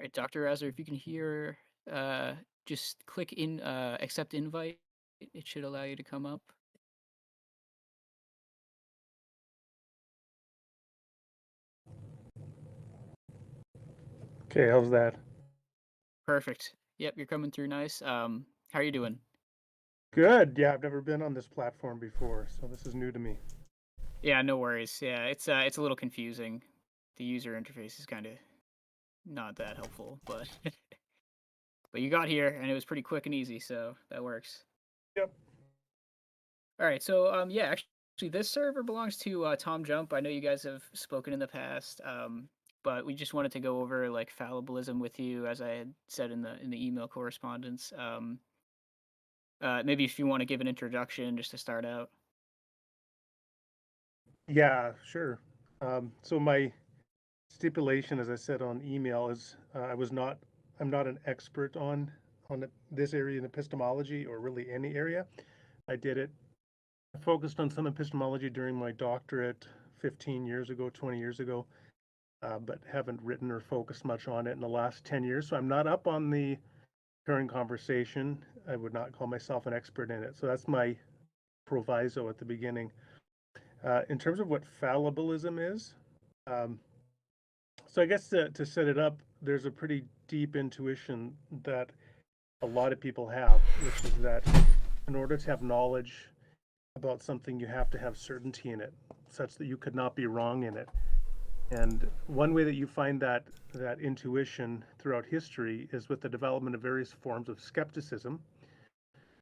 right, Dr. Rauser, if you can hear, just click in accept invite. It should allow you to come up. Okay, how's that? Perfect. Yep, you're coming through nice. How are you doing? Good. Yeah, I've never been on this platform before, so this is new to me. Yeah, no worries. Yeah, it's a little confusing. The user interface is kind of not that helpful, but but you got here and it was pretty quick and easy, so that works. Yep. All right, so yeah, actually this server belongs to TJump. I know you guys have spoken in the past, but we just wanted to go over like fallibilism with you, as I had said in the email correspondence. Maybe if you want to give an introduction just to start out. Yeah, sure. So my stipulation, as I said on email, is I'm not an expert on this area in epistemology or really any area. I focused on some epistemology during my doctorate 15 years ago, 20 years ago, but haven't written or focused much on it in the last 10 years. So I'm not up on the current conversation. I would not call myself an expert in it. So that's my proviso at the beginning. In terms of what fallibilism is, um, so I guess to set it up, there's a pretty deep intuition that a lot of people have, which is that in order to have knowledge about something, you have to have certainty in it, such that you could not be wrong in it. And one way that you find that intuition throughout history is with the development of various forms of skepticism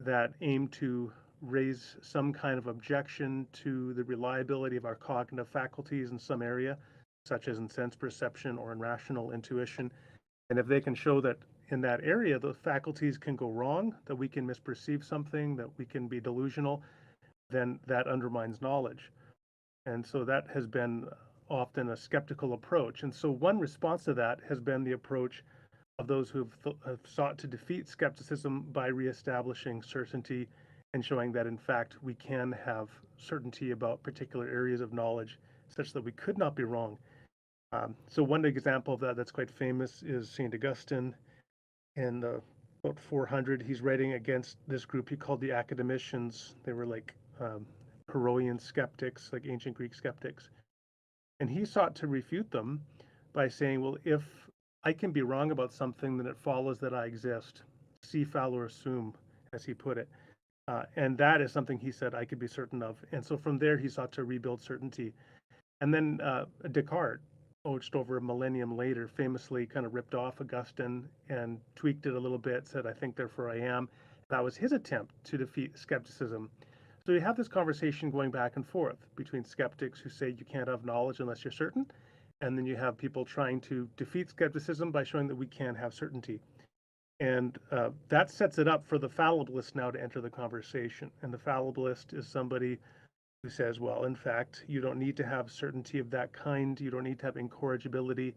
that aim to raise some kind of objection to the reliability of our cognitive faculties in some area, such as in sense perception or in rational intuition. And if they can show that in that area, those faculties can go wrong, that we can misperceive something, that we can be delusional, then that undermines knowledge. And so that has been often a skeptical approach. And so one response to that has been the approach of those have sought to defeat skepticism by reestablishing certainty and showing that, in fact, we can have certainty about particular areas of knowledge such that we could not be wrong. So one example of that that's quite famous is St. Augustine in about 400. He's writing against this group he called the academicians. They were like Pyrrhoian skeptics, like ancient Greek skeptics. And he sought to refute them by saying, well, if I can be wrong about something, then it follows that I exist. See, foul, or assume, as he put it. And that is something he said I could be certain of. And so from there, he sought to rebuild certainty. And then Descartes, just over a millennium later, famously kind of ripped off Augustine and tweaked it a little bit, said, I think, therefore I am. That was his attempt to defeat skepticism. So you have this conversation going back and forth between skeptics who say you can't have knowledge unless you're certain, and then you have people trying to defeat skepticism by showing that we can have certainty. And that sets it up for the fallibilist now to enter the conversation. And the fallibilist is somebody who says, well, in fact, you don't need to have certainty of that kind. You don't need to have incorrigibility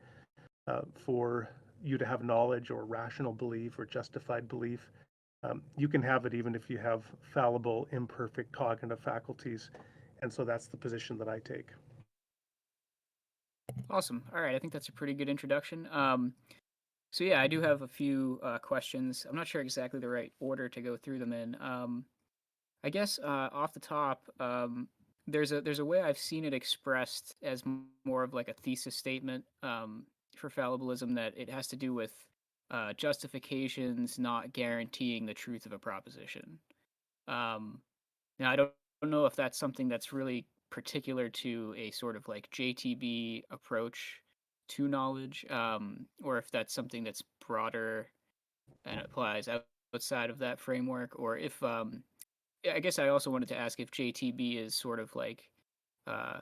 for you to have knowledge or rational belief or justified belief. You can have it even if you have fallible, imperfect cognitive faculties. And so that's the position that I take. Awesome. All right, I think that's a pretty good introduction. So yeah, I do have a few questions. I'm not sure exactly the right order to go through them in. I guess off the top, there's a way I've seen it expressed as more of like a thesis statement for fallibilism, that it has to do with justifications not guaranteeing the truth of a proposition. Um, Now I don't know if that's something that's really particular to a sort of like JTB approach to knowledge, or if that's something that's broader and applies outside of that framework, or if yeah, I guess I also wanted to ask if JTB is sort of like uh,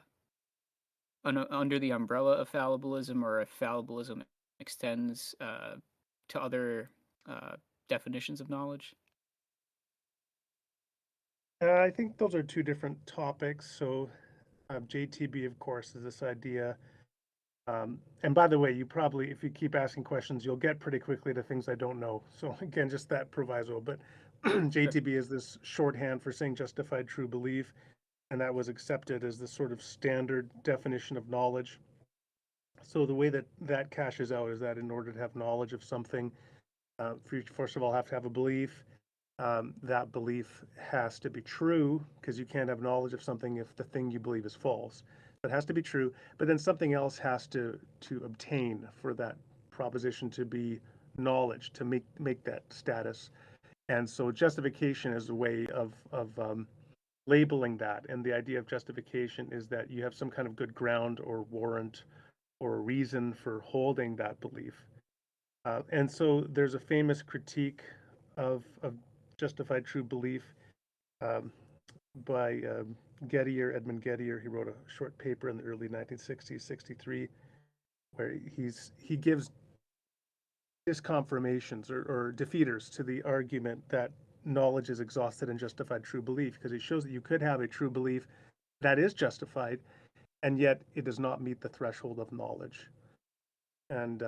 under the umbrella of fallibilism, or if fallibilism extends to other uh, definitions of knowledge. I think those are two different topics. So JTB, of course, is this idea. And by the way, you probably, if you keep asking questions, you'll get pretty quickly to things I don't know. So again, just that proviso. But Sure. JTB is this shorthand for saying justified true belief, and that was accepted as the sort of standard definition of knowledge. So the way that that cashes out is that in order to have knowledge of something, you first of all have to have a belief. That belief has to be true because you can't have knowledge of something if the thing you believe is false. It has to be true, but then something else has to obtain for that proposition to be knowledge to make that status. And so justification is a way of labeling that. And the idea of justification is that you have some kind of good ground or warrant or reason for holding that belief. And so there's a famous critique of justified true belief um, by Edmund Gettier. He wrote a short paper in the early 1960s, 63, where he gives disconfirmations or defeaters to the argument that knowledge is exhausted in justified true belief, because he shows that you could have a true belief that is justified, and yet it does not meet the threshold of knowledge. And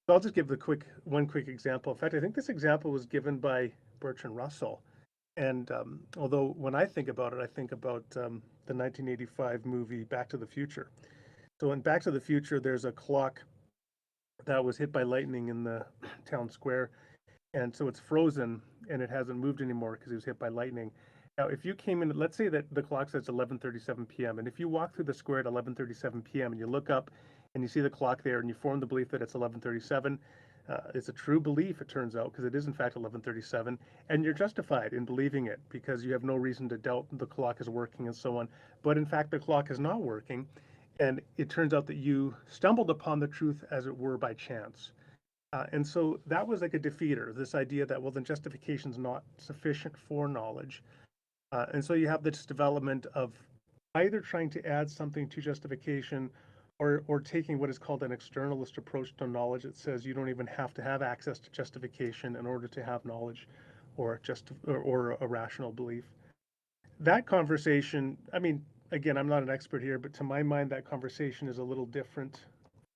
I'll just give one quick example. In fact, I think this example was given by Bertrand Russell. And although when I think about it, I think about the 1985 movie Back to the Future. So in Back to the Future, there's a clock that was hit by lightning in the town square, and so it's frozen and it hasn't moved anymore because it was hit by lightning. Now, if you came in, let's say that the clock says 11:37 p.m., and if you walk through the square at 11:37 p.m. and you look up and you see the clock there and you form the belief that it's 11:37, it's a true belief, it turns out, because it is in fact 11:37, and you're justified in believing it because you have no reason to doubt the clock is working and so on. But in fact, the clock is not working, and it turns out that you stumbled upon the truth, as it were, by chance. And so that was like a defeater, this idea that, well, then justification is not sufficient for knowledge. And so you have this development of either trying to add something to justification or taking what is called an externalist approach to knowledge that says you don't even have to have access to justification in order to have knowledge or a rational belief. That conversation, I mean, again, I'm not an expert here, but to my mind, that conversation is a little different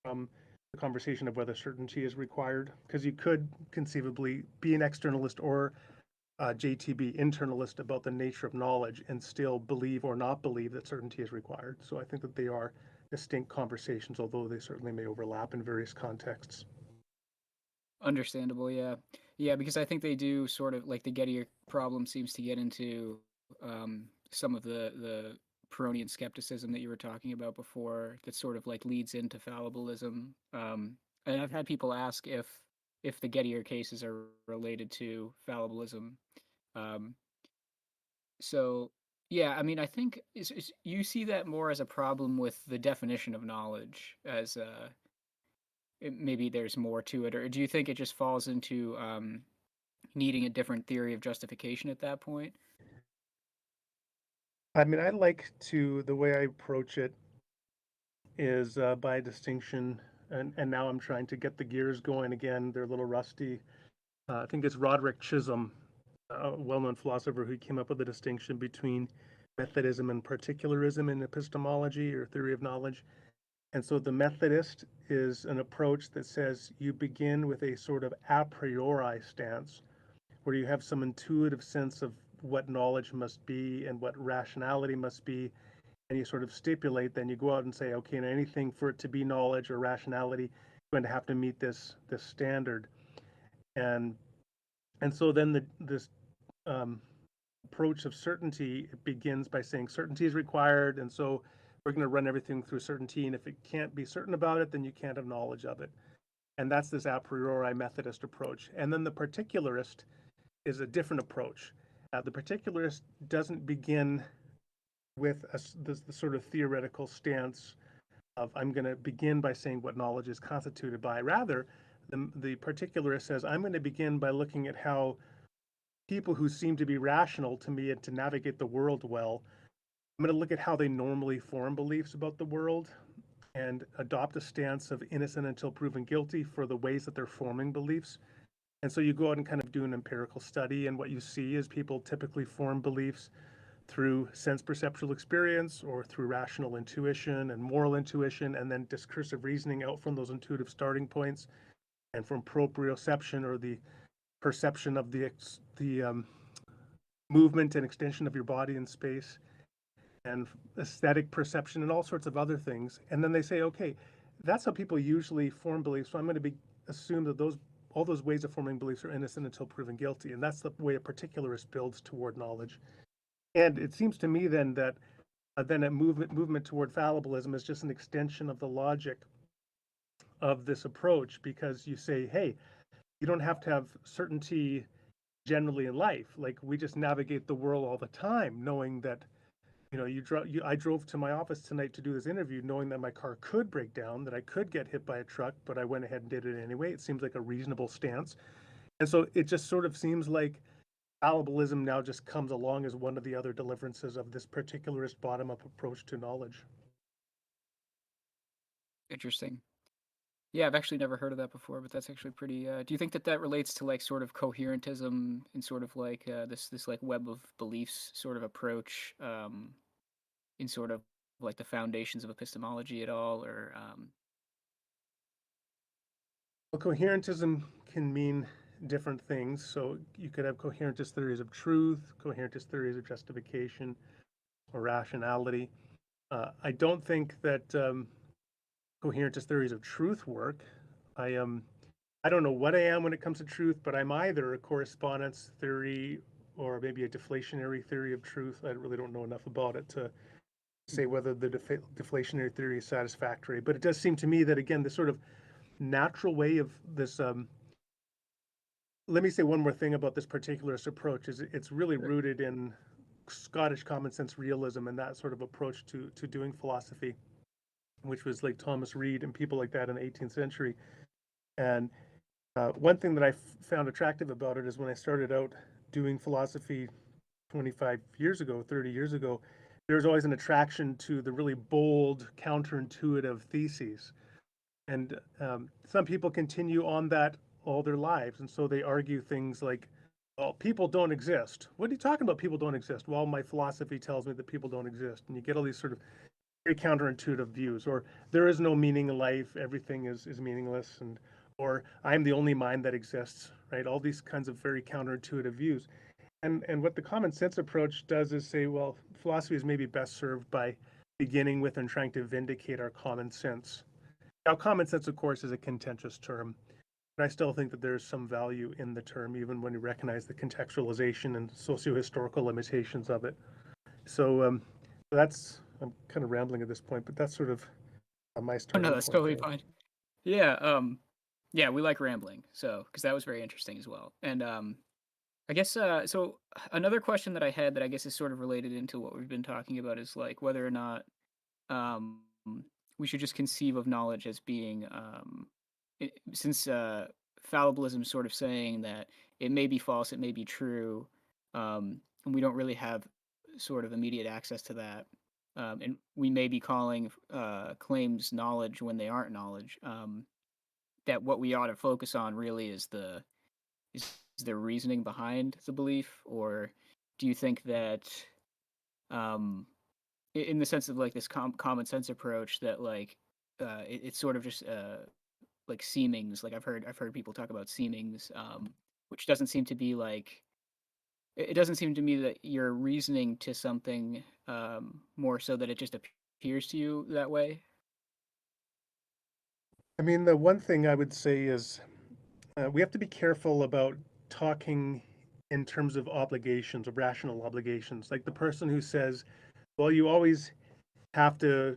from the conversation of whether certainty is required, because you could conceivably be an externalist or JTB internalist about the nature of knowledge and still believe or not believe that certainty is required. So I think that they are distinct conversations, although they certainly may overlap in various contexts. Understandable, yeah. Yeah, because I think they do sort of like the Gettier problem seems to get into some of the Pyrrhonian skepticism that you were talking about before that sort of like leads into fallibilism. And I've had people ask if the Gettier cases are related to fallibilism. Um, so yeah, I mean, I think you see that more as a problem with the definition of knowledge as maybe there's more to it, or do you think it just falls into needing a different theory of justification at that point? I mean, the way I approach it is by distinction, and now I'm trying to get the gears going again. They're a little rusty. I think it's Roderick Chisholm, a well-known philosopher, who came up with a distinction between Methodism and particularism in epistemology or theory of knowledge. And so the Methodist is an approach that says you begin with a sort of a priori stance where you have some intuitive sense of what knowledge must be and what rationality must be, and you sort of stipulate, then you go out and say, okay, and anything for it to be knowledge or rationality is going to have to meet this standard. And and so then this um, approach of certainty, it begins by saying certainty is required, and so we're going to run everything through certainty, and if it can't be certain about it, then you can't have knowledge of it. And that's this a priori Methodist approach. And then the particularist is a different approach. The particularist doesn't begin with the sort of theoretical stance of I'm going to begin by saying what knowledge is constituted by. Rather, the particularist says I'm going to begin by looking at how people who seem to be rational to me and to navigate the world well, I'm going to look at how they normally form beliefs about the world and adopt a stance of innocent until proven guilty for the ways that they're forming beliefs. And so you go out and kind of do an empirical study, and what you see is people typically form beliefs through sense perceptual experience or through rational intuition and moral intuition, and then discursive reasoning out from those intuitive starting points, and from proprioception, or the perception of the movement and extension of your body in space, and aesthetic perception and all sorts of other things. And then they say, okay, that's how people usually form beliefs. So I'm going to be assume that those all those ways of forming beliefs are innocent until proven guilty, and that's the way a particularist builds toward knowledge. And it seems to me then that then a movement toward fallibilism is just an extension of the logic of this approach, because you say, hey, you don't have to have certainty generally in life. Like, we just navigate the world all the time, knowing that I drove to my office tonight to do this interview, knowing that my car could break down, that I could get hit by a truck, but I went ahead and did it anyway. It seems like a reasonable stance. And so it just sort of seems like fallibilism now just comes along as one of the other deliverances of this particularist bottom-up approach to knowledge. Interesting. Yeah, I've actually never heard of that before, but that's actually pretty. Do you think that that relates to like sort of coherentism and sort of like this like web of beliefs sort of approach in sort of like the foundations of epistemology at all, or Well, coherentism can mean different things. So you could have coherentist theories of truth, coherentist theories of justification, or rationality. I don't think that coherentist theories of truth work. I I don't know what I am when it comes to truth, but I'm either a correspondence theory or maybe a deflationary theory of truth. I really don't know enough about it to say Mhm. whether the deflationary theory is satisfactory. But it does seem to me that, again, this sort of natural way of this. Let me say one more thing about this particularist approach: is it's really Sure. rooted in Scottish common sense realism and that sort of approach to doing philosophy, which was like Thomas Reid and people like that in the 18th century. And one thing that I found attractive about it is when I started out doing philosophy 25 years ago, 30 years ago, there's always an attraction to the really bold, counterintuitive theses. And some people continue on that all their lives. And so they argue things like, well, people don't exist. What are you talking about? People don't exist. Well, my philosophy tells me that people don't exist. And you get all these sort of very counterintuitive views, or there is no meaning in life, everything is meaningless, and or I'm the only mind that exists, right? All these kinds of very counterintuitive views. And what the common sense approach does is say, well, philosophy is maybe best served by beginning with and trying to vindicate our common sense. Now, common sense, of course, is a contentious term, but I still think that there's some value in the term, even when you recognize the contextualization and socio-historical limitations of it. So that's, I'm kind of rambling at this point, but that's sort of my Oh no, starting that's point totally there. fine. Yeah, yeah, we like rambling, so because that was very interesting as well. And I guess so another question that I had that I guess is sort of related into what we've been talking about is like whether or not um we should just conceive of knowledge as being since fallibilism is sort of saying that it may be false, it may be true, and we don't really have sort of immediate access to that. And we may be calling claims knowledge when they aren't knowledge. That what we ought to focus on really is the reasoning behind the belief, or do you think that um, in the sense of like this common sense approach that like it's sort of just like seemings, like I've heard people talk about seemings, which doesn't seem to be like it doesn't seem to me that you're reasoning to something more so that it just appears to you that way. I mean, the one thing I would say is we have to be careful about talking in terms of obligations, of rational obligations. Like the person who says, well, you always have to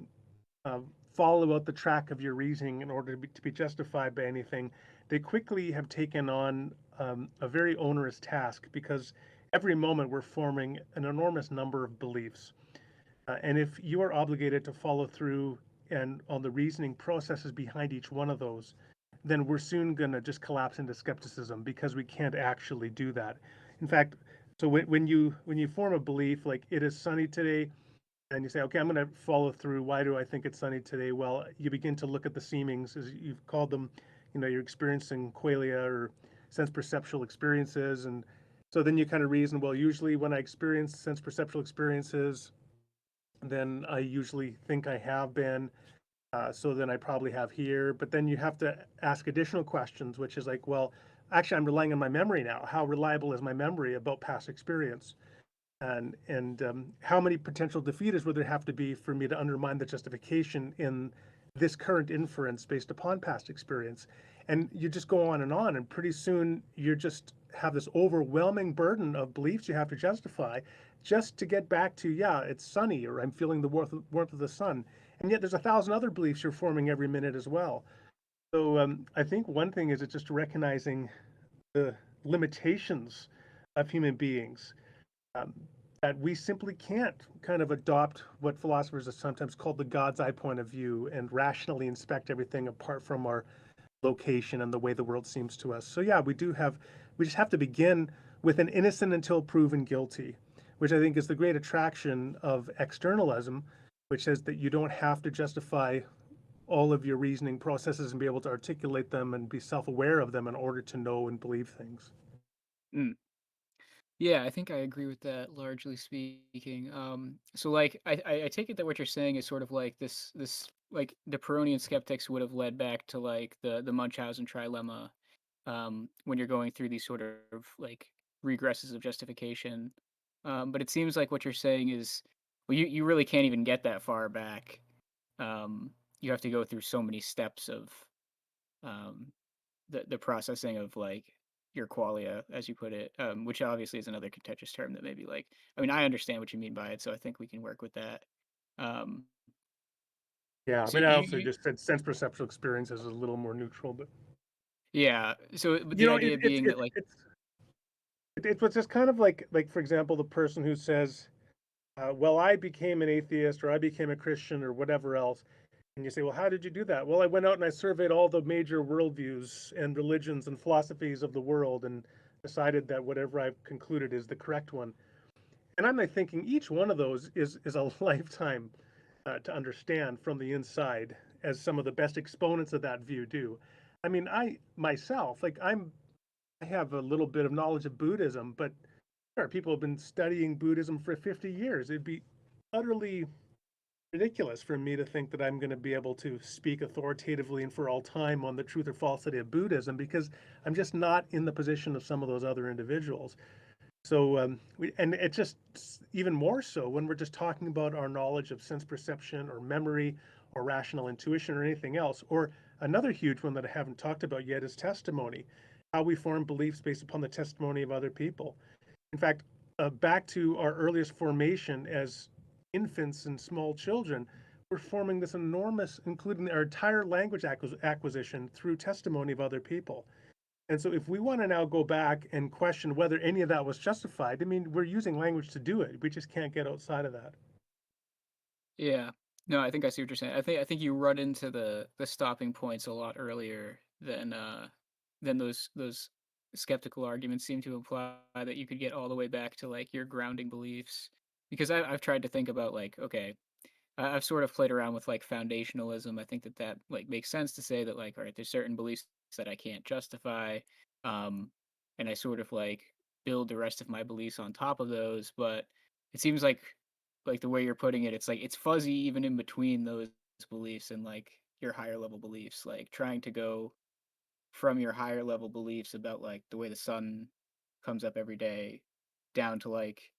follow out the track of your reasoning in order to be justified by anything, they quickly have taken on a very onerous task, because every moment we're forming an enormous number of beliefs. And if you are obligated to follow through and on the reasoning processes behind each one of those, then we're soon going to just collapse into skepticism, because we can't actually do that. In fact, so when you form a belief like it is sunny today, and you say, okay, I'm going to follow through. Why do I think it's sunny today? Well, you begin to look at the seemings, as you've called them. You're experiencing qualia, or sense perceptual experiences, and so then you kind of reason, well, usually when I experience sense perceptual experiences, then I usually think I have been. So then I probably have here. But then you have to ask additional questions, which is like, well, actually, I'm relying on my memory now. How reliable is my memory about past experience? And how many potential defeaters would there have to be for me to undermine the justification in this current inference based upon past experience. And you just go on, and pretty soon you just have this overwhelming burden of beliefs you have to justify just to get back to, yeah, it's sunny, or I'm feeling the warmth of the sun. And yet there's 1,000 other beliefs you're forming every minute as well. So I think one thing is it's just recognizing the limitations of human beings, um, that we simply can't kind of adopt what philosophers have sometimes called the God's eye point of view and rationally inspect everything apart from our location and the way the world seems to us. So yeah, we just have to begin with an innocent until proven guilty, which I think is the great attraction of externalism, which says that you don't have to justify all of your reasoning processes and be able to articulate them and be self-aware of them in order to know and believe things. Mm. Yeah, I think I agree with that, largely speaking. So like I take it that what you're saying is sort of like this like the Pyrrhonian skeptics would have led back to like the Munchausen trilemma, when you're going through these sort of like regresses of justification. But it seems like what you're saying is, well, you really can't even get that far back. You have to go through so many steps of um, the processing of like your qualia, as you put it, which obviously is another contentious term that maybe like, I mean, I understand what you mean by it, so I think we can work with that. Um, Yeah, I so mean, I also you just said sense perceptual experience is a little more neutral, but yeah. So but you the know, idea being that like it was just kind of like for example, the person who says, "Well, I became an atheist, or I became a Christian, or whatever else," and you say, "Well, how did you do that?" "Well, I went out and I surveyed all the major worldviews and religions and philosophies of the world, and decided that whatever I've concluded is the correct one." And I'm like thinking each one of those is a lifetime to understand from the inside, as some of the best exponents of that view do. I mean, I myself, like I have a little bit of knowledge of Buddhism, but there are people who have been studying Buddhism for 50 years. It'd be utterly ridiculous for me to think that I'm going to be able to speak authoritatively and for all time on the truth or falsity of Buddhism, because I'm just not in the position of some of those other individuals. So and it just even more so when we're just talking about our knowledge of sense perception or memory or rational intuition or anything else. Or another huge one that I haven't talked about yet is testimony, how we form beliefs based upon the testimony of other people. In fact, back to our earliest formation as infants and small children, we're forming this enormous, including our entire language acquisition through testimony of other people. And so if we want to now go back and question whether any of that was justified, I mean, we're using language to do it. We just can't get outside of that. yeah. No, I think I see what you're saying. I think you run into the stopping points a lot earlier than those skeptical arguments seem to imply, that you could get all the way back to like your grounding beliefs. Because I've tried to think about like, okay, I've sort of played around with like foundationalism. I think that that like makes sense to say that like, all right, there's certain beliefs that I can't justify, um, and I sort of like build the rest of my beliefs on top of those. But it seems like the way you're putting it, it's like it's fuzzy even in between those beliefs and like your higher level beliefs. Like trying to go from your higher level beliefs about like the way the sun comes up every day down to like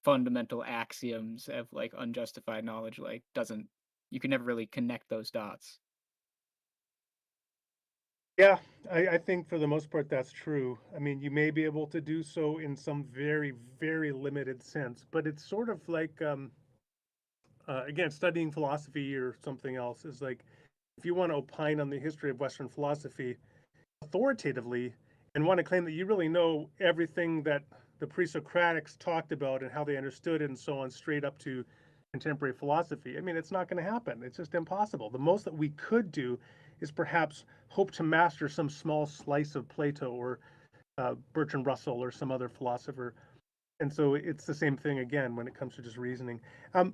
fundamental axioms of like unjustified knowledge like doesn't, you can never really connect those dots. Yeah, I think for the most part that's true. I mean, you may be able to do so in some very, very limited sense, but it's sort of like, again, studying philosophy or something else is like, if you want to opine on the history of Western philosophy authoritatively and want to claim that you really know everything that the pre-Socratics talked about and how they understood it and so on, straight up to contemporary philosophy, I mean, it's not going to happen. It's just impossible. The most that we could do is perhaps hope to master some small slice of Plato or Bertrand Russell or some other philosopher. And so it's the same thing again when it comes to just reasoning.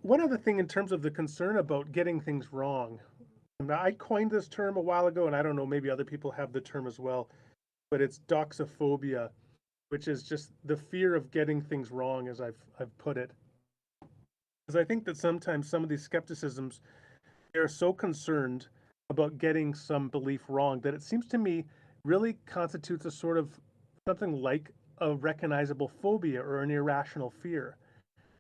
One other thing in terms of the concern about getting things wrong. Now, I coined this term a while ago, and I don't know, maybe other people have the term as well, but it's doxophobia, which is just the fear of getting things wrong, as I've put it. Because I think that sometimes some of these skepticisms, they're so concerned about getting some belief wrong that it seems to me really constitutes a sort of something like a recognizable phobia or an irrational fear.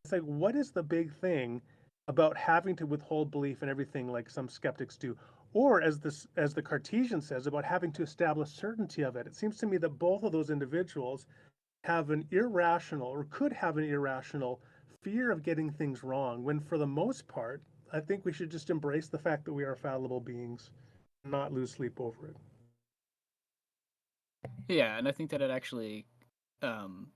It's like, what is the big thing about having to withhold belief in everything like some skeptics do, or as the Cartesian says, about having to establish certainty of it. It seems to me that both of those individuals have an irrational or could have an irrational fear of getting things wrong, when for the most part, I think we should just embrace the fact that we are fallible beings, not lose sleep over it. Yeah, and I think that it actually, um,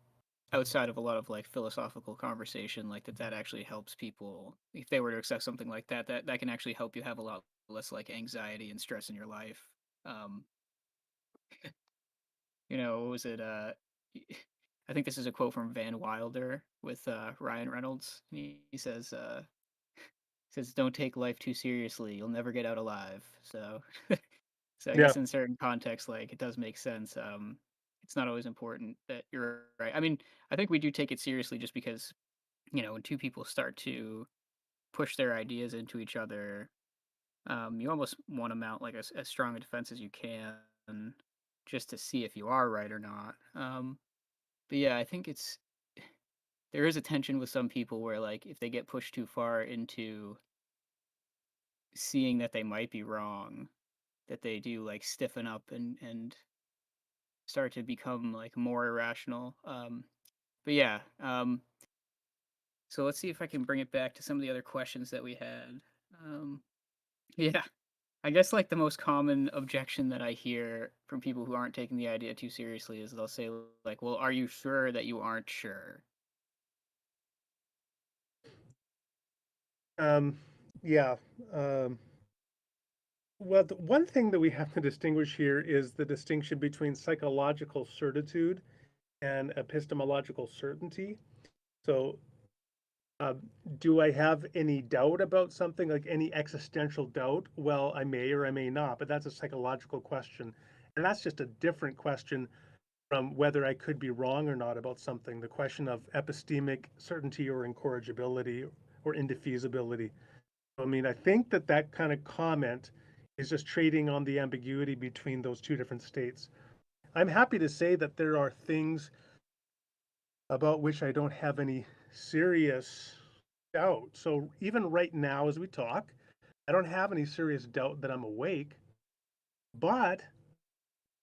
outside of a lot of like philosophical conversation, like that actually helps people if they were to accept something like that. That can actually help you have a lot less like anxiety and stress in your life. Um, what was it? I think this is a quote from Van Wilder with Ryan Reynolds. He says, "Don't take life too seriously. You'll never get out alive." So, so I Yeah. guess in certain contexts, like it does make sense. It's not always important that you're right. I mean, I think we do take it seriously just because when two people start to push their ideas into each other, you almost want to mount like as strong a defense as you can, just to see if you are right or not. But yeah, I think there is a tension with some people where like if they get pushed too far into seeing that they might be wrong, that they do like stiffen up and start to become like more irrational. But yeah, so let's see if I can bring it back to some of the other questions that we had. Um, yeah, I guess like the most common objection that I hear from people who aren't taking the idea too seriously is they'll say like, "Well, are you sure that you aren't sure?" Um, yeah. Um, well, the one thing that we have to distinguish here is the distinction between psychological certitude and epistemological certainty. So, uh, do I have any doubt about something, like any existential doubt? Well, I may or I may not, but that's a psychological question. And that's just a different question from whether I could be wrong or not about something, the question of epistemic certainty or incorrigibility or indefeasibility. I mean, I think that that kind of comment is just trading on the ambiguity between those two different states. I'm happy to say that there are things about which I don't have any serious doubt. So even right now, as we talk, I don't have any serious doubt that I'm awake. But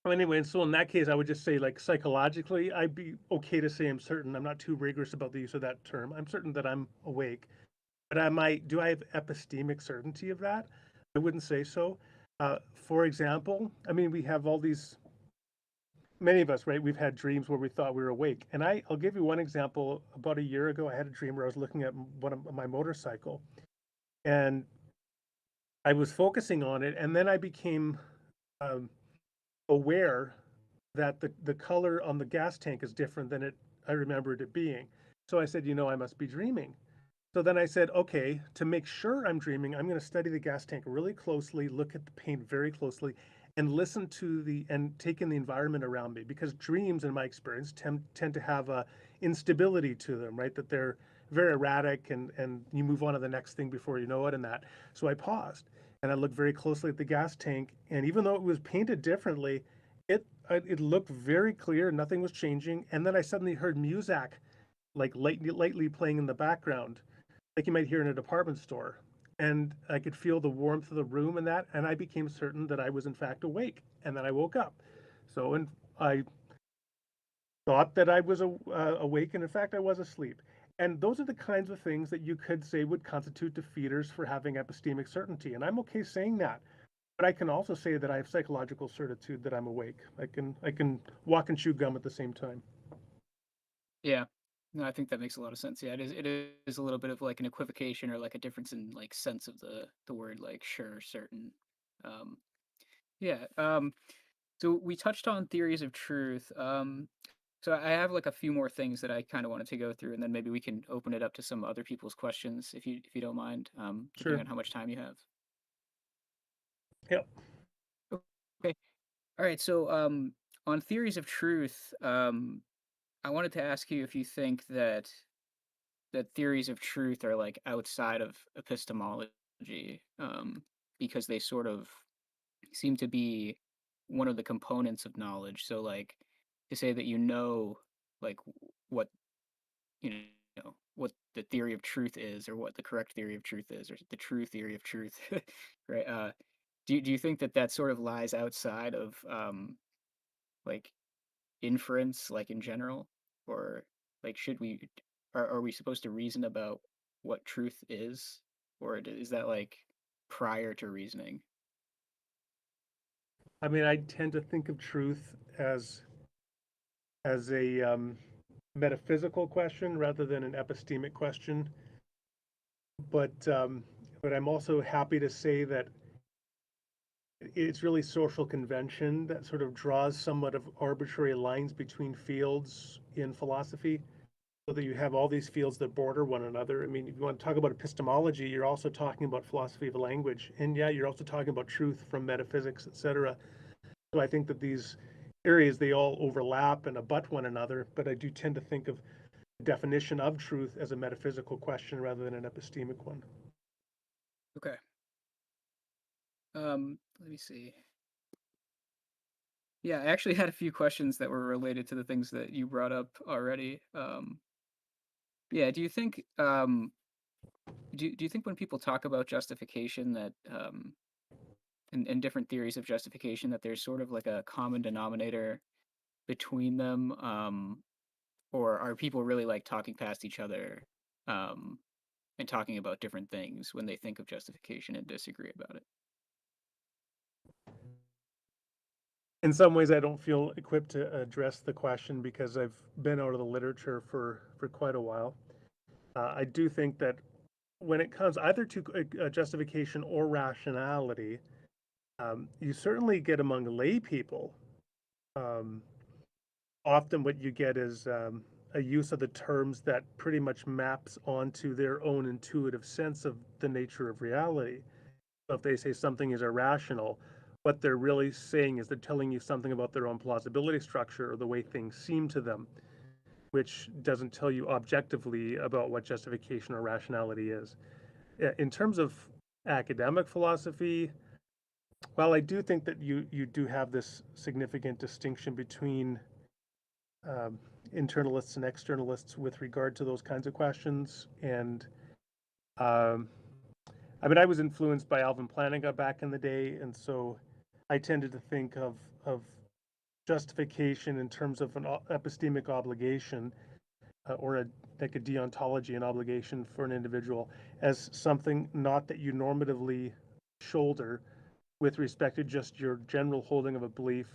well, anyway, and so in that case, I would just say, like, psychologically, I'd be okay to say I'm certain. I'm not too rigorous about the use of that term. I'm certain that I'm awake. But do I have epistemic certainty of that? I wouldn't say so. For example, I mean, we have all these, many of us, right? We've had dreams where we thought we were awake. And I'll give you one example. About a year ago, I had a dream where I was looking at one of my motorcycle, and I was focusing on it. And then I became um, aware that the color on the gas tank is different than I remembered it being. So I said, I must be dreaming. So then I said, okay, to make sure I'm dreaming, I'm going to study the gas tank really closely, look at the paint very closely, and listen to and take in the environment around me, because dreams, in my experience, tend to have a instability to them, right? That they're very erratic, and you move on to the next thing before you know it, and that. So I paused and I looked very closely at the gas tank, and even though it was painted differently, it looked very clear. Nothing was changing, and then I suddenly heard music, like lightly playing in the background, like you might hear in a department store. And I could feel the warmth of the room and that, and I became certain that I was in fact awake. And then I woke up. So, and I thought that I was awake, and in fact, I was asleep. And those are the kinds of things that you could say would constitute defeaters for having epistemic certainty. And I'm okay saying that. But I can also say that I have psychological certitude that I'm awake. I can walk and chew gum at the same time. Yeah. No, I think that makes a lot of sense. Yeah, it is a little bit of like an equivocation or like a difference in like sense of the word like sure, certain. Um yeah. So we touched on theories of truth. So I have like a few more things that I kind of wanted to go through, and then maybe we can open it up to some other people's questions if you don't mind, depending Sure. on how much time you have. Yep. Okay. All right. So on theories of truth, I wanted to ask you if you think that theories of truth are like outside of epistemology, because they sort of seem to be one of the components of knowledge. So like to say that like what you know what the theory of truth is, or what the correct theory of truth is, or the true theory of truth, right? Do you think that that sort of lies outside of like inference, like in general, or like should we are we supposed to reason about what truth is, or is that like prior to reasoning? I mean, I tend to think of truth as a metaphysical question rather than an epistemic question. But um, but I'm also happy to say that it's really social convention that sort of draws somewhat of arbitrary lines between fields in philosophy, so that you have all these fields that border one another. I mean, if you want to talk about epistemology, you're also talking about philosophy of language, and yeah, you're also talking about truth from metaphysics, etc. So I think that these areas, they all overlap and abut one another, but I do tend to think of the definition of truth as a metaphysical question rather than an epistemic one. Okay. Let me see. Yeah, I actually had a few questions that were related to the things that you brought up already. Yeah, do you think when people talk about justification that and different theories of justification that there's sort of like a common denominator between them, or are people really like talking past each other, um, and talking about different things when they think of justification and disagree about it? In some ways, I don't feel equipped to address the question because I've been out of the literature for quite a while. I do think that when it comes either to justification or rationality, you certainly get among lay people. Um, Often, what you get is a use of the terms that pretty much maps onto their own intuitive sense of the nature of reality. So if they say something is irrational, what they're really saying is they're telling you something about their own plausibility structure or the way things seem to them, which doesn't tell you objectively about what justification or rationality is. In terms of academic philosophy, well, I do think that you do have this significant distinction between um, internalists and externalists with regard to those kinds of questions. And um, I mean, I was influenced by Alvin Plantinga back in the day, and so I tended to think of justification in terms of an epistemic obligation, or like a deontology, an obligation for an individual, as something not that you normatively shoulder with respect to just your general holding of a belief,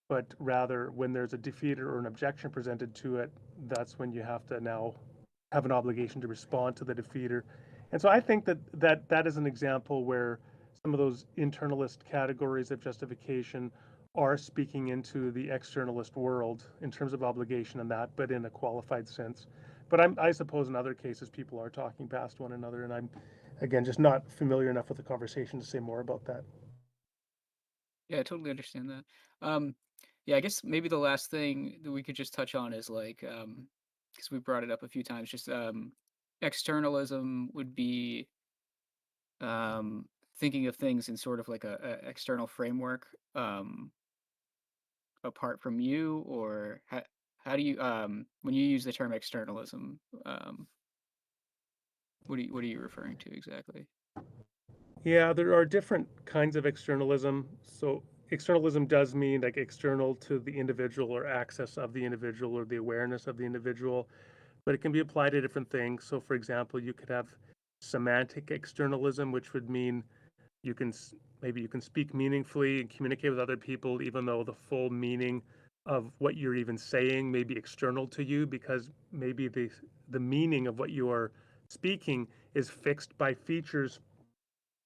but rather when there's a defeat or an objection presented to it, that's when you have to now have an obligation to respond to the defeater. And so I think that is an example where some of those internalist categories of justification are speaking into the externalist world in terms of obligation and that, but in a qualified sense. But I suppose in other cases people are talking past one another, and I'm again just not familiar enough with the conversation to say more about that. Yeah, I totally understand that. Um, yeah, I guess maybe the last thing that we could just touch on is like, because we brought it up a few times, just externalism would be thinking of things in sort of like a external framework, apart from you, or how do you when you use the term externalism, um, what are you referring to exactly? Yeah, there are different kinds of externalism. So externalism does mean like external to the individual or access of the individual or the awareness of the individual, but it can be applied to different things. So for example, you could have semantic externalism, which would mean you can maybe you can speak meaningfully and communicate with other people even though the full meaning of what you're even saying may be external to you, because maybe the meaning of what you are speaking is fixed by features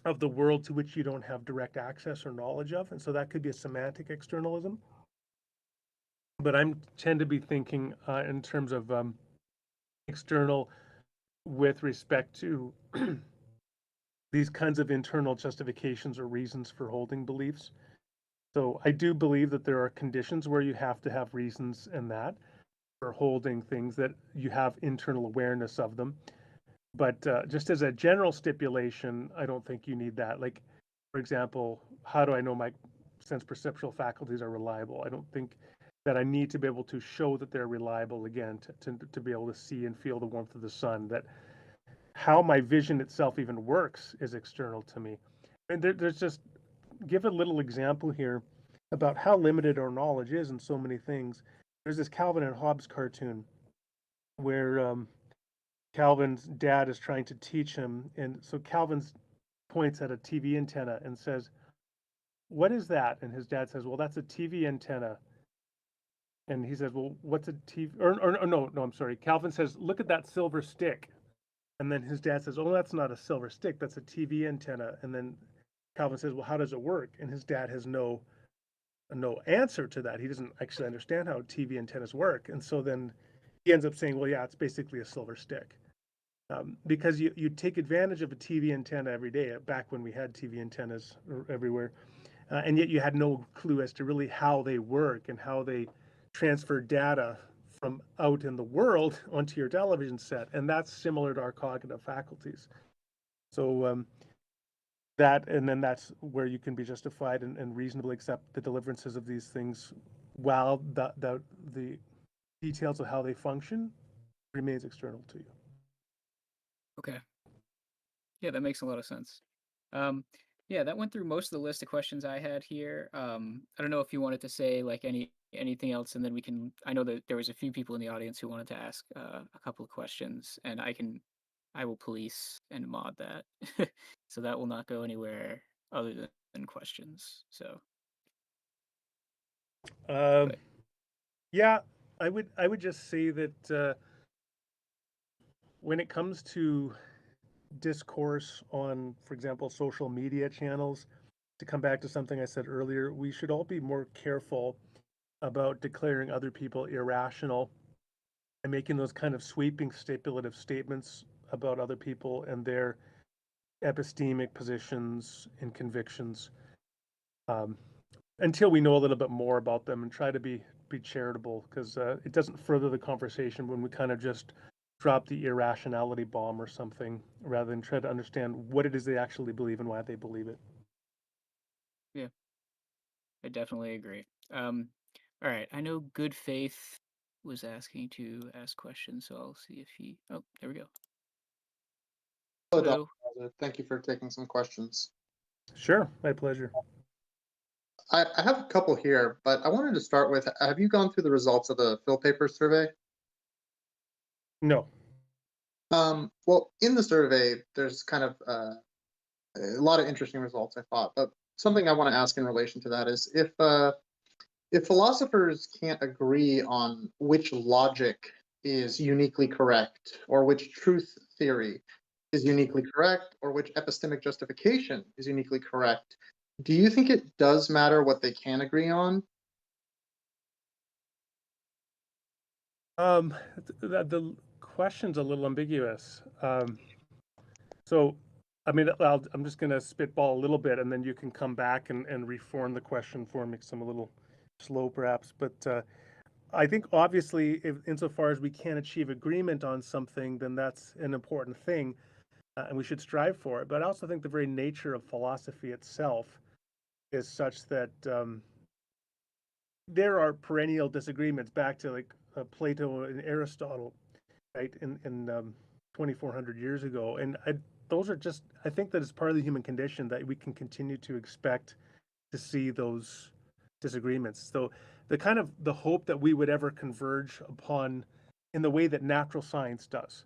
of the world to which you don't have direct access or knowledge of. And so that could be a semantic externalism. But I tend to be thinking in terms of external with respect to these kinds of internal justifications or reasons for holding beliefs. So I do believe that there are conditions where you have to have reasons and that for holding things, that you have internal awareness of them. But just as a general stipulation, I don't think you need that. Like, for example, how do I know my sense perceptual faculties are reliable? I don't think that I need to be able to show that they're reliable again, to be able to see and feel the warmth of the sun, that how my vision itself even works is external to me. And there's just, give a little example here about how limited our knowledge is in so many things. There's this Calvin and Hobbes cartoon where Calvin's dad is trying to teach him, and so Calvin points at a TV antenna and says, "What is that?" And his dad says, "Well, that's a TV antenna." And he says, "Well, what's a TV?" Or no, I'm sorry. Calvin says, "Look at that silver stick." And then his dad says, "Oh, that's not a silver stick. That's a TV antenna." And then Calvin says, "Well, how does it work?" And his dad has no answer to that. He doesn't actually understand how TV antennas work. And so then he ends up saying, "Well, yeah, it's basically a silver stick." Because you take advantage of a TV antenna every day, back when we had TV antennas everywhere, and yet you had no clue as to really how they work and how they transfer data from out in the world onto your television set. And that's similar to our cognitive faculties. So and then that's where you can be justified and reasonably accept the deliverances of these things, while the details of how they function remains external to you. Okay. Yeah, that makes a lot of sense. Um, yeah, that went through most of the list of questions I had here. I don't know if you wanted to say like anything else, and then we can. I know that there was a few people in the audience who wanted to ask a couple of questions, and I will police and mod that, so that will not go anywhere other than questions. So, Um, but yeah, I would just say that when it comes to discourse on, for example, social media channels, to come back to something I said earlier, we should all be more careful about declaring other people irrational and making those kind of sweeping stipulative statements about other people and their epistemic positions and convictions, um, until we know a little bit more about them, and try to be charitable, because it doesn't further the conversation when we kind of just drop the irrationality bomb or something, rather than try to understand what it is they actually believe and why they believe it. yeah, I definitely agree. All right, I know Good Faith was asking to ask questions, so I'll see if he. Oh, there we go. Hello, Dr. Hello. Rauser. Thank you for taking some questions. Sure, my pleasure. I have a couple here, but I wanted to start with, have you gone through the results of the Phil paper survey? No. Well, in the survey, there's kind of a lot of interesting results, I thought. But something I want to ask in relation to that is, if philosophers can't agree on which logic is uniquely correct, or which truth theory is uniquely correct, or which epistemic justification is uniquely correct, do you think it does matter what they can agree on? The question's a little ambiguous. So, I mean, I'm just going to spitball a little bit, and then you can come back and reform the question for me, because I'm a little slow, perhaps. But I think, obviously, insofar as we can achieve agreement on something, then that's an important thing, and we should strive for it. But I also think the very nature of philosophy itself is such that there are perennial disagreements, back to like Plato and Aristotle, right, in 2,400 years ago. And those are just, I think that it's part of the human condition that we can continue to expect to see those disagreements. So the hope that we would ever converge upon, in the way that natural science does,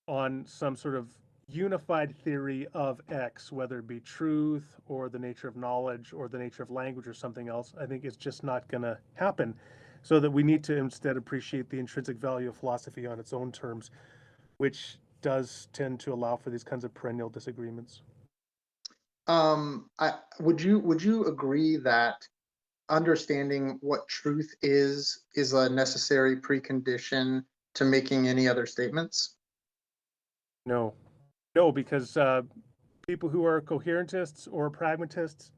on some sort of unified theory of X, whether it be truth or the nature of knowledge or the nature of language or something else, I think it's just not going to happen. So that we need to instead appreciate the intrinsic value of philosophy on its own terms, which does tend to allow for these kinds of perennial disagreements. Would you agree that understanding what truth is a necessary precondition to making any other statements? No, no, because people who are coherentists or pragmatists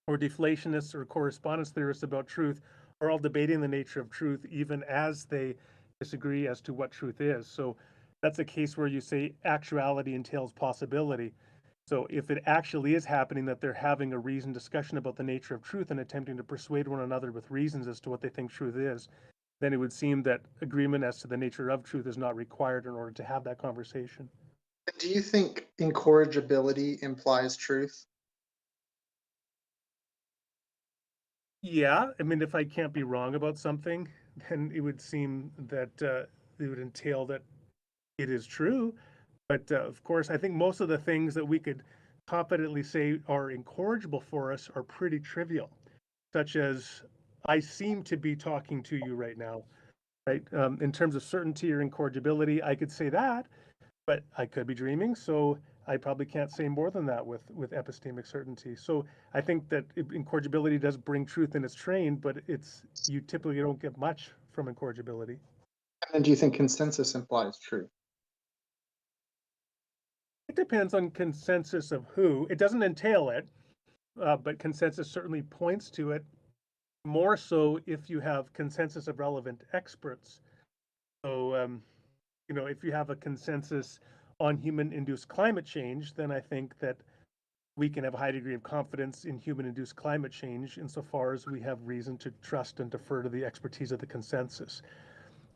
or deflationists or correspondence theorists about truth are all debating the nature of truth, even as they disagree as to what truth is. So that's a case where you say actuality entails possibility. So if it actually is happening that they're having a reasoned discussion about the nature of truth and attempting to persuade one another with reasons as to what they think truth is, then it would seem that agreement as to the nature of truth is not required in order to have that conversation. Do you think incorrigibility implies truth? Yeah, I mean, if I can't be wrong about something, then it would seem that it would entail that it is true. But of course, I think most of the things that we could confidently say are incorrigible for us are pretty trivial, such as I seem to be talking to you right now, right? In terms of certainty or incorrigibility, I could say that, but I could be dreaming, so I probably can't say more than that with epistemic certainty. So I think that incorrigibility does bring truth in its train, but you typically don't get much from incorrigibility. And do you think consensus implies truth? It depends on consensus of who. It doesn't entail it, but consensus certainly points to it. More so if you have consensus of relevant experts. So, if you have a consensus on human-induced climate change, then I think that we can have a high degree of confidence in human-induced climate change insofar as we have reason to trust and defer to the expertise of the consensus.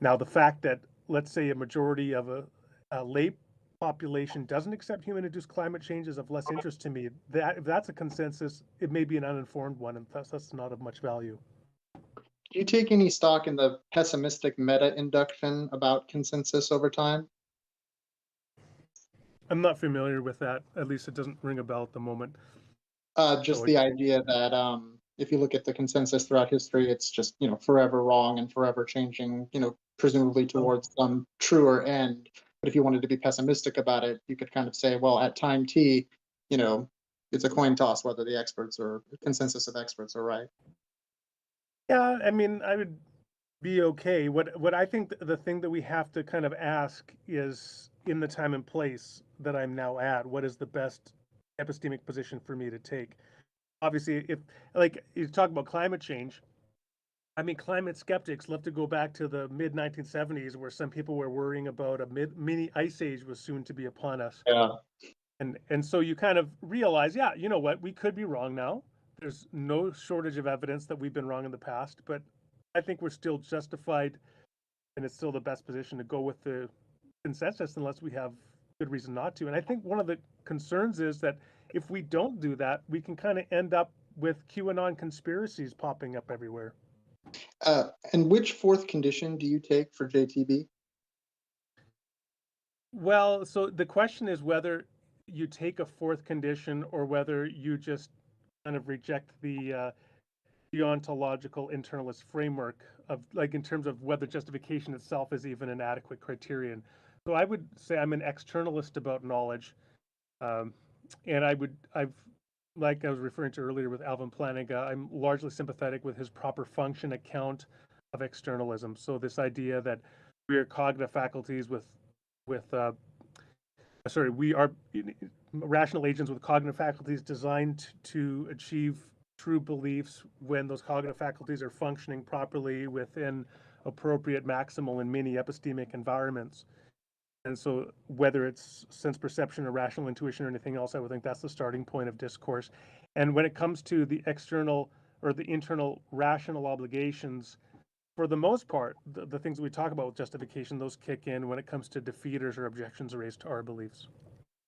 Now, the fact that, let's say, a majority of a lay population doesn't accept human-induced climate change is of less interest to me. That if that's a consensus, it may be an uninformed one, and thus that's not of much value. Do you take any stock in the pessimistic meta-induction about consensus over time? I'm not familiar with that. At least it doesn't ring a bell at the moment. Just So the idea that if you look at the consensus throughout history, it's just forever wrong and forever changing, presumably towards some truer end. But if you wanted to be pessimistic about it, you could kind of say, well, at time t, it's a coin toss whether the experts or consensus of experts are right. yeah, I mean, I would be okay. What I think the thing that we have to kind of ask is, in the time and place that I'm now at, what is the best epistemic position for me to take? Obviously, if like you talk about climate change, I mean, climate skeptics love to go back to the mid 1970s, where some people were worrying about a mini ice age was soon to be upon us. Yeah. And so you kind of realize, yeah, you know what, we could be wrong now. There's no shortage of evidence that we've been wrong in the past, but I think we're still justified, and it's still the best position to go with the consensus unless we have good reason not to. And I think one of the concerns is that if we don't do that, we can kind of end up with QAnon conspiracies popping up everywhere. And which fourth condition do you take for JTB? Well, so the question is whether you take a fourth condition or whether you just kind of reject the ontological internalist framework of, like, in terms of whether justification itself is even an adequate criterion. So I would say I'm an externalist about knowledge, and I've like I was referring to earlier with Alvin Plantinga, I'm largely sympathetic with his proper function account of externalism. So this idea that we are cognitive faculties we are rational agents with cognitive faculties designed to achieve true beliefs when those cognitive faculties are functioning properly within appropriate maximal and mini epistemic environments. And so whether it's sense perception or rational intuition or anything else, I would think that's the starting point of discourse. And when it comes to the external or the internal rational obligations, for the most part, the things we talk about with justification, those kick in when it comes to defeaters or objections raised to our beliefs.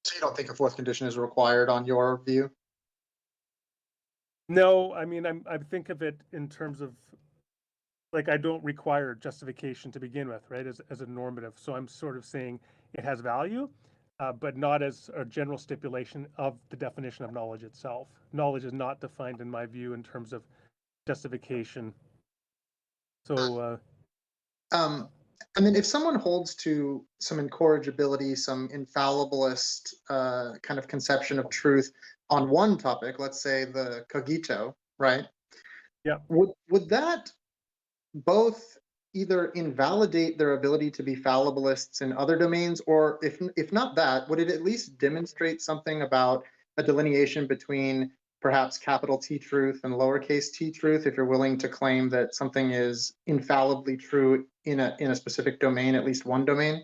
So you don't think a fourth condition is required on your view? No, I mean, I think of it in terms of, like, I don't require justification to begin with, right, as a normative. So I'm sort of saying it has value, but not as a general stipulation of the definition of knowledge itself. Knowledge is not defined, in my view, in terms of justification. So, I mean, if someone holds to some incorrigibility, some infallibilist kind of conception of truth on one topic, let's say the cogito, right? yeah. Would that both either invalidate their ability to be fallibilists in other domains, or if not that, would it at least demonstrate something about a delineation between perhaps capital T truth and lowercase t truth, if you're willing to claim that something is infallibly true in a specific domain, at least one domain?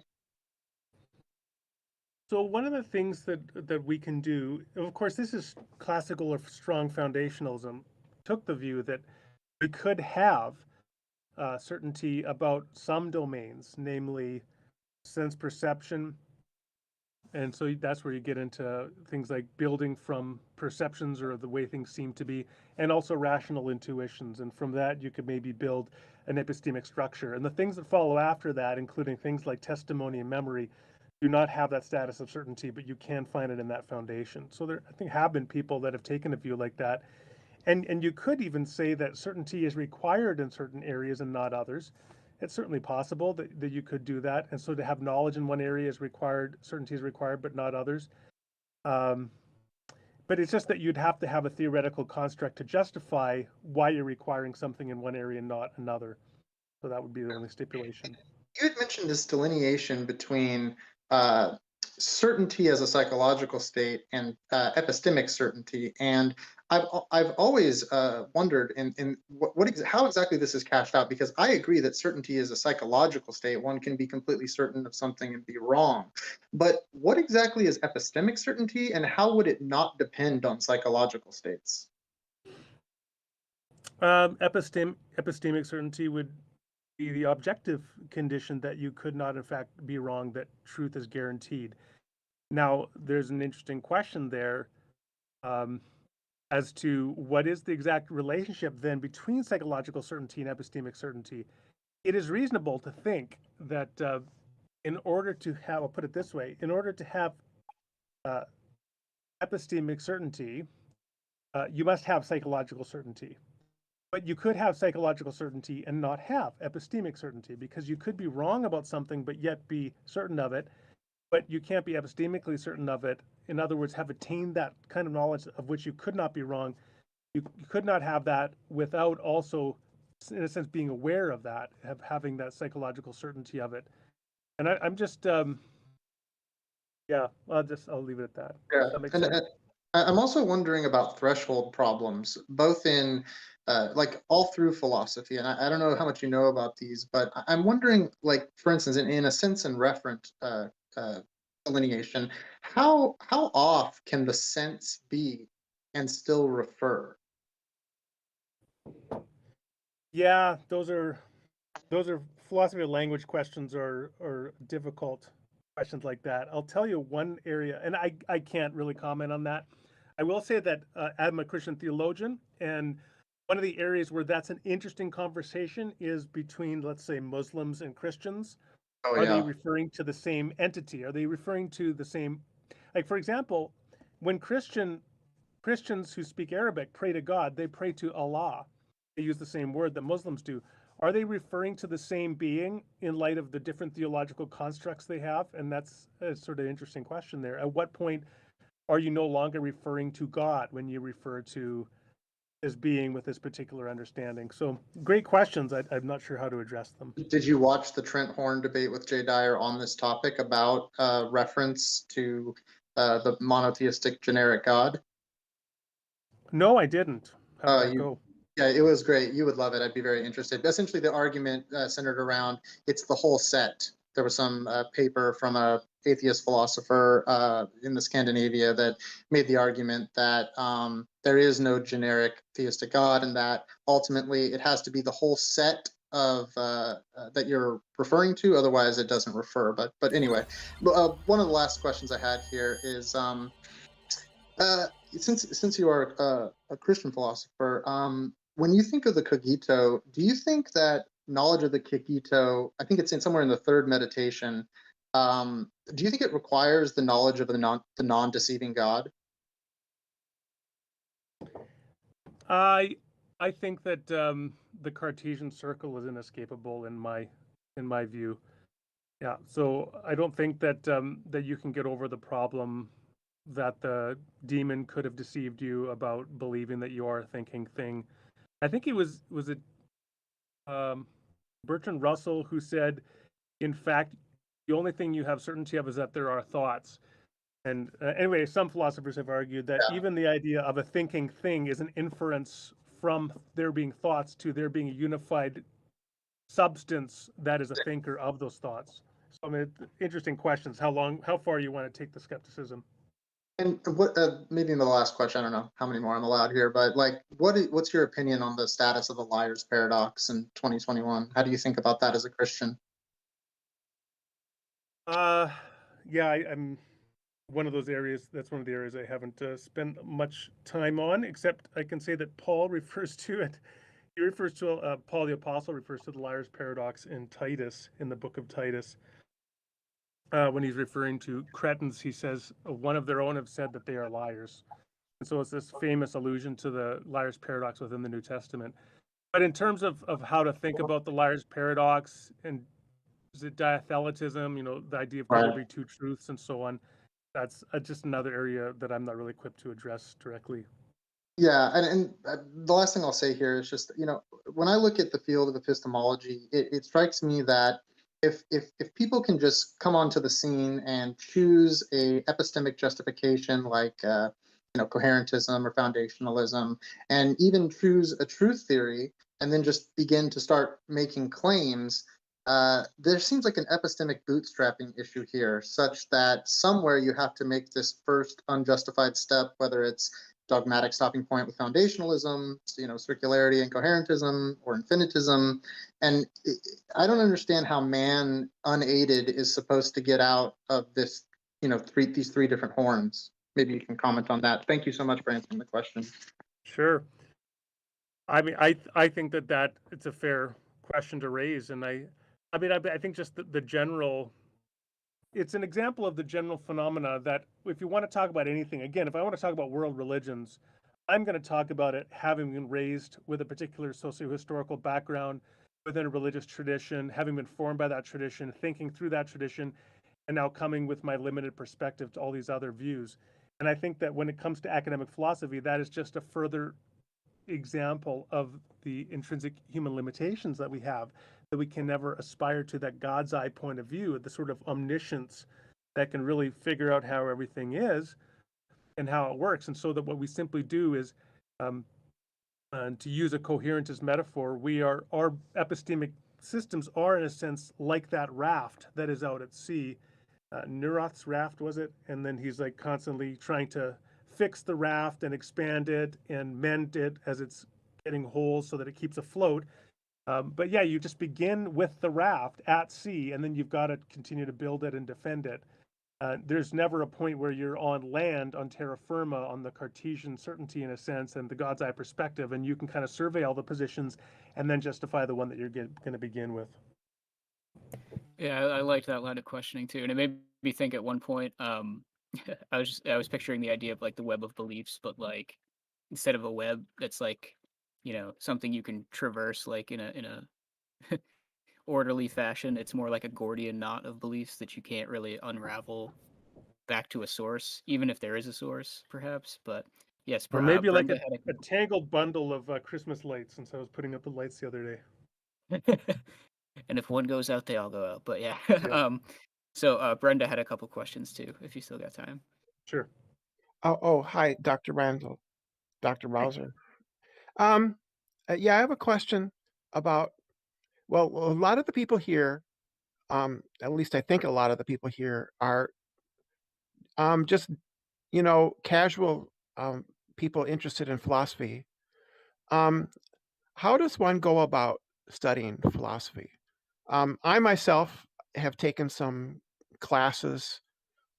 So one of the things that we can do, of course, this is classical or strong foundationalism, took the view that we could have certainty about some domains, namely sense perception. And so that's where you get into things like building from perceptions or the way things seem to be, and also rational intuitions. And from that, you could maybe build an epistemic structure. And the things that follow after that, including things like testimony and memory, do not have that status of certainty, but you can find it in that foundation. So there, I think, have been people that have taken a view like that. And you could even say that certainty is required in certain areas and not others. It's certainly possible that you could do that. And so to have knowledge in one area is required, certainty is required, but not others. Um, but it's just that you'd have to have a theoretical construct to justify why you're requiring something in one area and not another. So that would be the only stipulation. You had mentioned this delineation between uh, certainty as a psychological state and epistemic certainty, and I've always wondered in how exactly this is cashed out, because I agree that certainty is a psychological state. One can be completely certain of something and be wrong, but what exactly is epistemic certainty, and how would it not depend on psychological states? Epistemic certainty would be the objective condition that you could not, in fact, be wrong, that truth is guaranteed. Now, there's an interesting question there as to what is the exact relationship then between psychological certainty and epistemic certainty. It is reasonable to think that in order to have, I'll put it this way, in order to have epistemic certainty, you must have psychological certainty. But you could have psychological certainty and not have epistemic certainty, because you could be wrong about something but yet be certain of it, but you can't be epistemically certain of it. In other words, have attained that kind of knowledge of which you could not be wrong. You could not have that without also, in a sense, being aware of that, having that psychological certainty of it. And I'm just, yeah, I'll leave it at that. Yeah, Does that make and sense? I'm also wondering about threshold problems, both in like all through philosophy. And I don't know how much you know about these, but I'm wondering, like, for instance, in a sense and referent delineation, how off can the sense be and still refer? Yeah, those are philosophy of language questions, or difficult questions like that. I'll tell you one area, and I can't really comment on that. I will say that I'm a Christian theologian, and one of the areas where that's an interesting conversation is between, let's say, Muslims and Christians. Oh Are they yeah, referring to the same entity? Are they referring to the same, like, for example, when Christians who speak Arabic pray to God, they pray to Allah. They use the same word that Muslims do. Are they referring to the same being in light of the different theological constructs they have? And that's a sort of interesting question there. At what point are you no longer referring to God when you refer to this being with this particular understanding? So great questions. I'm not sure how to address them. did you watch the Trent Horn debate with Jay Dyer on this topic about reference to the monotheistic generic God? No, I didn't. How did that You, go? yeah, it was great. You would love it. I'd be very interested. Essentially, the argument centered around it's the whole set. There was some paper from a atheist philosopher in the Scandinavia that made the argument that there is no generic theistic God, and that ultimately it has to be the whole set of that you're referring to. Otherwise, it doesn't refer. But anyway, one of the last questions I had here is. Uh, since you are a Christian philosopher, when you think of the cogito, do you think that knowledge of the cogito, I think it's in somewhere in the third meditation, do you think it requires the knowledge of the non-deceiving God? I think that the Cartesian circle is inescapable in my view. Yeah, so I don't think that that you can get over the problem that the demon could have deceived you about believing that you are a thinking thing. I think it was it um, Bertrand Russell who said, in fact, the only thing you have certainty of is that there are thoughts. And anyway, some philosophers have argued that Yeah. even the idea of a thinking thing is an inference from there being thoughts to there being a unified substance that is a thinker of those thoughts. So I mean, interesting questions. How far you want to take the skepticism? And what maybe in the last question, I don't know how many more I'm allowed here, but like, what's your opinion on the status of the liar's paradox in 2021? How do you think about that as a Christian? Yeah, I'm one of those areas. That's one of the areas I haven't spent much time on, except I can say that Paul refers to it. He refers to Paul the Apostle refers to the liar's paradox in Titus, in the book of Titus. When he's referring to Cretans, he says one of their own have said that they are liars. And so it's this famous allusion to the liar's paradox within the New Testament. But in terms of how to think about the liar's paradox, and is it diatheletism, the idea of could there Right. be two truths and so on, that's just another area that I'm not really equipped to address directly. Yeah, and the last thing I'll say here is just, when I look at the field of epistemology, it strikes me that if people can just come onto the scene and choose a epistemic justification like coherentism or foundationalism, and even choose a truth theory, and then just begin to start making claims, there seems like an epistemic bootstrapping issue here, such that somewhere you have to make this first unjustified step, whether it's dogmatic stopping point with foundationalism, circularity and coherentism, or infinitism. And I don't understand how man unaided is supposed to get out of this, these three different horns. Maybe you can comment on that. Thank you so much for answering the question. Sure. I mean, I think that it's a fair question to raise, and I think just the general, it's an example of the general phenomena that if you want to talk about anything, again, if I want to talk about world religions, I'm going to talk about it having been raised with a particular socio-historical background within a religious tradition, having been formed by that tradition, thinking through that tradition, and now coming with my limited perspective to all these other views. And I think that when it comes to academic philosophy, that is just a further example of the intrinsic human limitations that we have, that we can never aspire to that God's eye point of view, the sort of omniscience that can really figure out how everything is and how it works. And so that what we simply do is, to use a coherentist metaphor, our epistemic systems are in a sense like that raft that is out at sea. Neurath's raft, was it? And then he's like constantly trying to fix the raft and expand it and mend it as it's getting holes so that it keeps afloat. But yeah, you just begin with the raft at sea, and then you've got to continue to build it and defend it. There's never a point where you're on land, on terra firma, on the Cartesian certainty in a sense, and the God's eye perspective, and you can kind of survey all the positions and then justify the one that you're going to begin with. Yeah, I liked that line of questioning too, and it made me think at one point. I was picturing the idea of like the web of beliefs, but like instead of a web that's like something you can traverse like in a orderly fashion, it's more like a Gordian knot of beliefs that you can't really unravel back to a source, even if there is a source, perhaps. But yes, Or maybe like Brenda had a tangled bundle of Christmas lights, since I was putting up the lights the other day. and if one goes out, they all go out. But yeah, Yeah, so Brenda had a couple questions too, if you still got time. sure. Hi, Dr. Dr. Hey. Rauser. Um, yeah, I have a question about, well, a lot of the people here, at least I think a lot of the people here are just, casual people interested in philosophy. Um, how does one go about studying philosophy? I myself have taken some classes.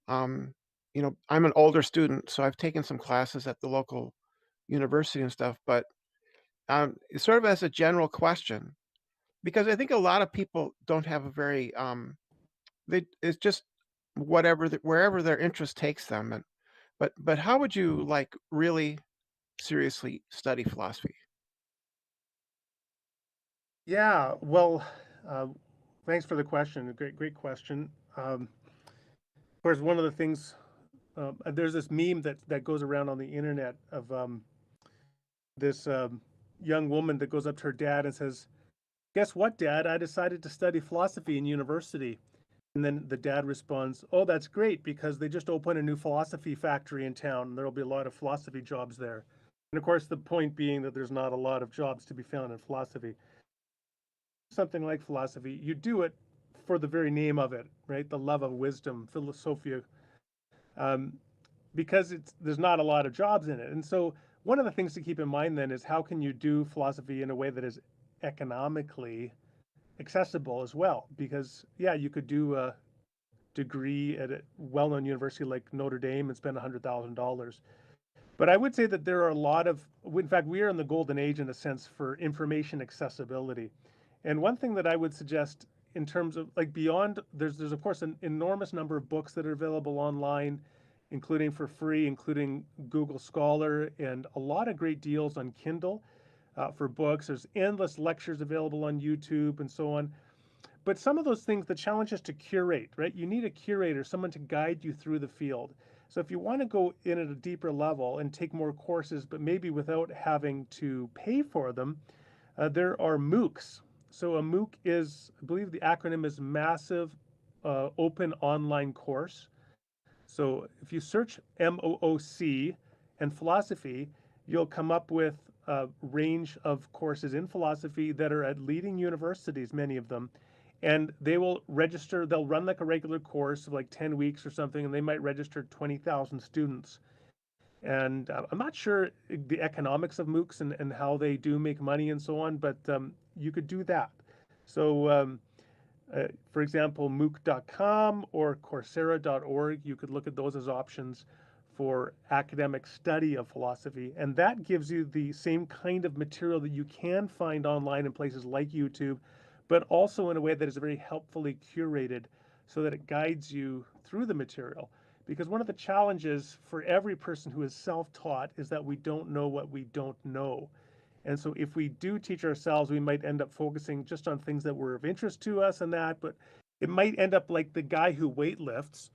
I'm an older student, so I've taken some classes at the local university and stuff, but sort of as a general question, because I think a lot of people don't have a very it's just wherever their interest takes them. And but how would you like really seriously study philosophy? Yeah, well, thanks for the question. A great question. Of course, one of the things, there's this meme that goes around on the internet of this young woman that goes up to her dad and says, "Guess what, Dad? I decided to study philosophy in university." And then the dad responds, "Oh, that's great because they just opened a new philosophy factory in town, and there'll be a lot of philosophy jobs there." And of course, the point being that there's not a lot of jobs to be found in philosophy. Something like philosophy, you do it for the very name of it, right? The love of wisdom, philosophia, um, because there's not a lot of jobs in it. And so one of the things to keep in mind then is how can you do philosophy in a way that is economically accessible as well? Because yeah, you could do a degree at a well-known university like Notre Dame and spend $100,000. But I would say that there are a lot of, in fact, we are in the golden age in a sense for information accessibility. And one thing that I would suggest in terms of like beyond, there's of course an enormous number of books that are available online, including for free, including Google Scholar, and a lot of great deals on Kindle for books. There's endless lectures available on YouTube and so on. But some of those things, the challenge is to curate, right? You need a curator, someone to guide you through the field. So if you want to go in at a deeper level and take more courses, but maybe without having to pay for them, there are MOOCs. So a MOOC is, I believe the acronym is Massive Open Online Course. So if you search MOOC and philosophy, you'll come up with a range of courses in philosophy that are at leading universities, many of them. And they will register, they'll run like a regular course of like 10 weeks or something, and they might register 20,000 students. And I'm not sure the economics of MOOCs and how they do make money and so on, but you could do that. So for example, MOOC.com or Coursera.org, you could look at those as options for academic study of philosophy. And that gives you the same kind of material that you can find online in places like YouTube, but also in a way that is very helpfully curated so that it guides you through the material. Because one of the challenges for every person who is self-taught is that we don't know what we don't know. And so if we do teach ourselves, we might end up focusing just on things that were of interest to us and that, but it might end up like the guy who weightlifts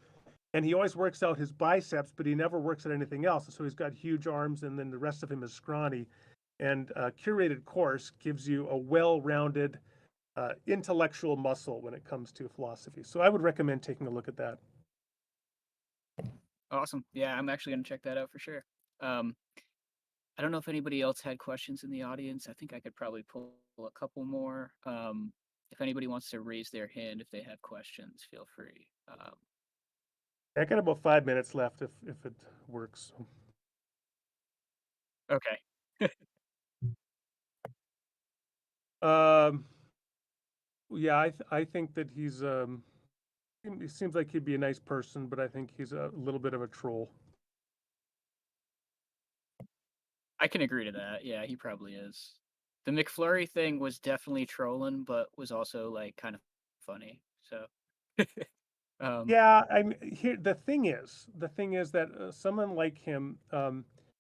and he always works out his biceps, but he never works at anything else. So he's got huge arms and then the rest of him is scrawny. And a curated course gives you a well-rounded intellectual muscle when it comes to philosophy. So I would recommend taking a look at that. Awesome. Yeah, I'm actually going to check that out for sure. Um, I don't know if anybody else had questions in the audience. I think I could probably pull a couple more. If anybody wants to raise their hand if they have questions, feel free. I got about 5 minutes left if it works. Okay. Um, yeah, I think that he seems like he'd be a nice person, but I think he's a little bit of a troll. I can agree to that. Yeah, he probably is. The McFlurry thing was definitely trolling, but was also like kind of funny. So, um, Yeah, here. The thing is that someone like him,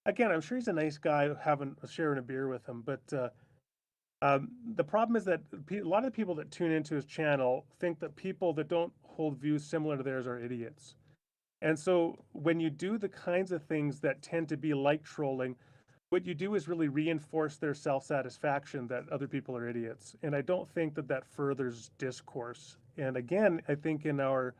again, I'm sure he's a nice guy having sharing a beer with him, but the problem is that a lot of the people that tune into his channel think that people that don't hold views similar to theirs are idiots. And so when you do the kinds of things that tend to be like trolling, what you do is really reinforce their self-satisfaction that other people are idiots. And I don't think that that furthers discourse. And again, I think in our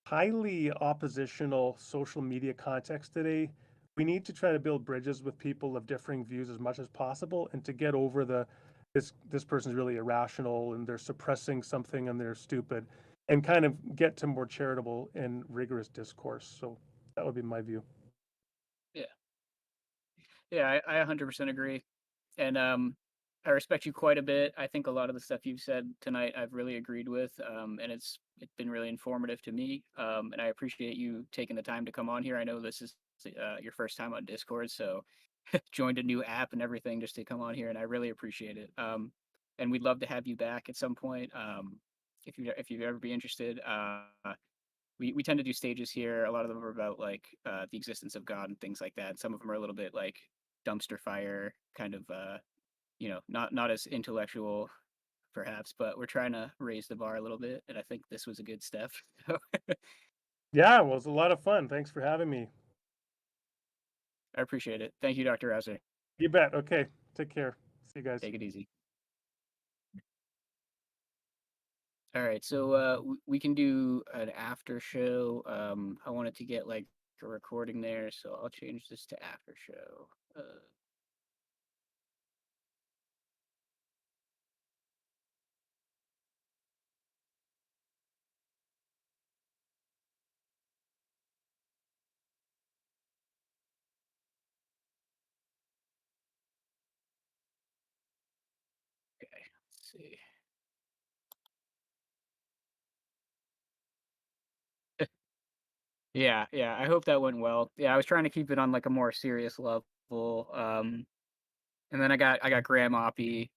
highly oppositional social media context today, we need to try to build bridges with people of differing views as much as possible and to get over this person's really irrational and they're suppressing something and they're stupid and kind of get to more charitable and rigorous discourse. So that would be my view. yeah, yeah, I 100% agree. And I respect you quite a bit. I think a lot of the stuff you've said tonight I've really agreed with, and it's been really informative to me. And I appreciate you taking the time to come on here. I know this is your first time on Discord, so joined a new app and everything just to come on here, and I really appreciate it. And we'd love to have you back at some point. If you'd ever be interested. We tend to do stages here. A lot of them are about like the existence of God and things like that. Some of them are a little bit like dumpster fire kind of not as intellectual perhaps, but we're trying to raise the bar a little bit, and I think this was a good step. Yeah, well, it's a lot of fun. Thanks for having me. I appreciate it. Thank you, Dr. Rauser. You bet. Okay. Take care. See you guys. Take it easy. All right, so we can do an after show. I wanted to get like a recording there, so I'll change this to after show. see. Yeah, yeah. I hope that went well. Yeah, I was trying to keep it on like a more serious level. And then I got Graham Oppie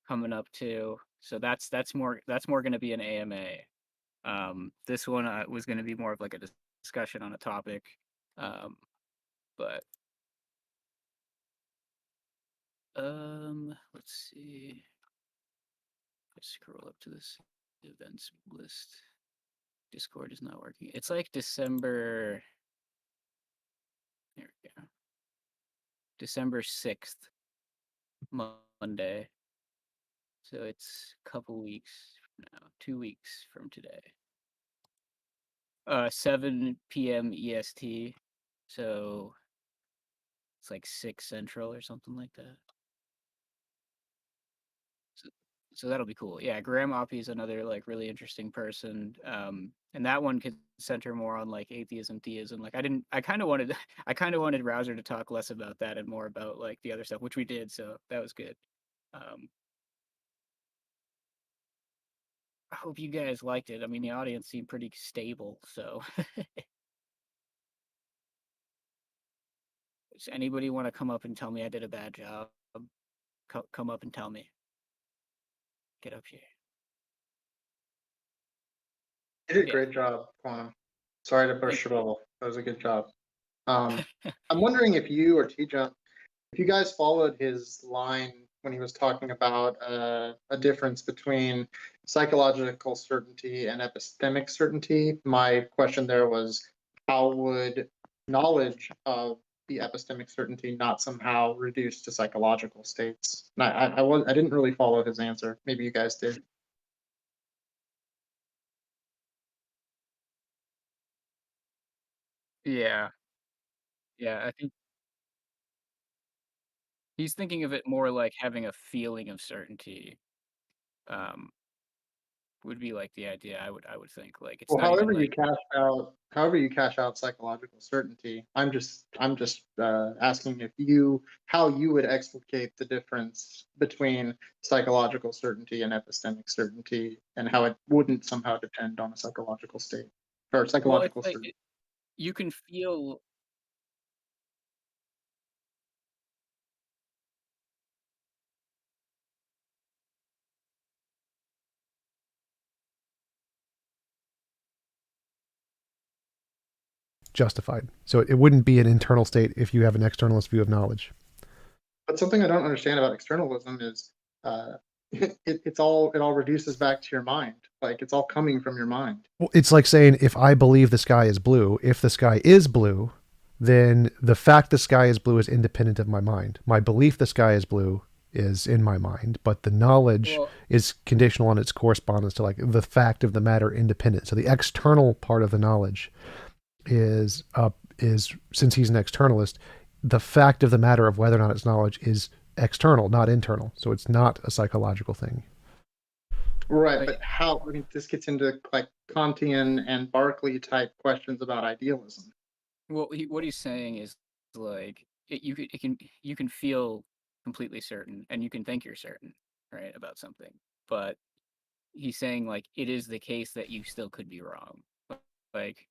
coming up too. So that's more going to be an AMA. This one was going to be more of like a discussion on a topic. Um, but let's see. Let's scroll up to this events list. Discord is not working. It's like December. There we go. December 6th, Monday. So it's a couple weeks from now, 2 weeks from today. 7 p.m. EST. So it's like 6 Central or something like that. So that'll be cool. Yeah, Graham Oppie is another like really interesting person. And that one could center more on like atheism, theism. Like I kind of wanted I kind of wanted Rauser to talk less about that and more about like the other stuff, which we did. So that was good. I hope you guys liked it. I mean, the audience seemed pretty stable. So does anybody want to come up and tell me I did a bad job? Come up and tell me. Get up here. You did a Yeah. great job, Quantum. Sorry to burst your bubble. That was a good job. I'm wondering if you or TJump, if you guys followed his line when he was talking about a difference between psychological certainty and epistemic certainty. My question there was, how would knowledge of the epistemic certainty not somehow reduce to psychological states? And I didn't really follow his answer. Maybe you guys did. Yeah. Yeah, I think he's thinking of it more like having a feeling of certainty. Um, would be like the idea I would think. Like it's Well, not even like however you cash out psychological certainty, I'm just asking how you would explicate the difference between psychological certainty and epistemic certainty, and how it wouldn't somehow depend on a psychological state or well, it's psychological like certainty. you can feel. Justified. So it wouldn't be an internal state if you have an externalist view of knowledge. But something I don't understand about externalism is it all reduces back to your mind. Like it's all coming from your mind. Well, it's like saying if I believe the sky is blue, if the sky is blue, then the fact the sky is blue is independent of my mind. My belief the sky is blue is in my mind, but the knowledge Well, is conditional on its correspondence to like the fact of the matter independent. So the external part of the knowledge is since he's an externalist, the fact of the matter of whether or not it's knowledge is external, not internal. So it's not a psychological thing. Right, like but how? I mean, this gets into like Kantian and Berkeley type questions about idealism. well, what he's saying is like you can feel completely certain and you can think you're certain, right, about something, but he's saying like it is the case that you still could be wrong. Like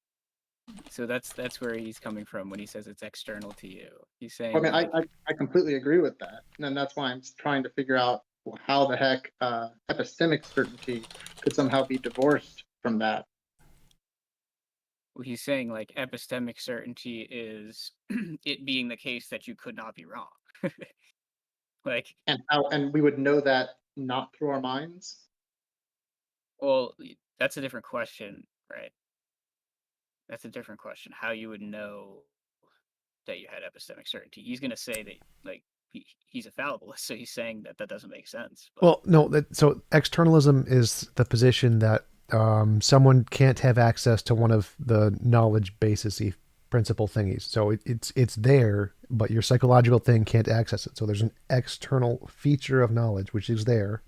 so that's where he's coming from when he says it's external to you. He's I saying mean, like I completely agree with that, and that's why I'm trying to figure out how the heck epistemic certainty could somehow be divorced from that, he's saying like epistemic certainty is it being the case that you could not be wrong. Like, and we would know that not through our minds. well, that's a different question, right? That's a different question. How you would know that you had epistemic certainty. He's going to say that like he's a fallibilist, so he's saying that that doesn't make sense. But Well, no. So externalism is the position that someone can't have access to one of the knowledge basis principle thingies. So it's there, but your psychological thing can't access it. So there's an external feature of knowledge which is there,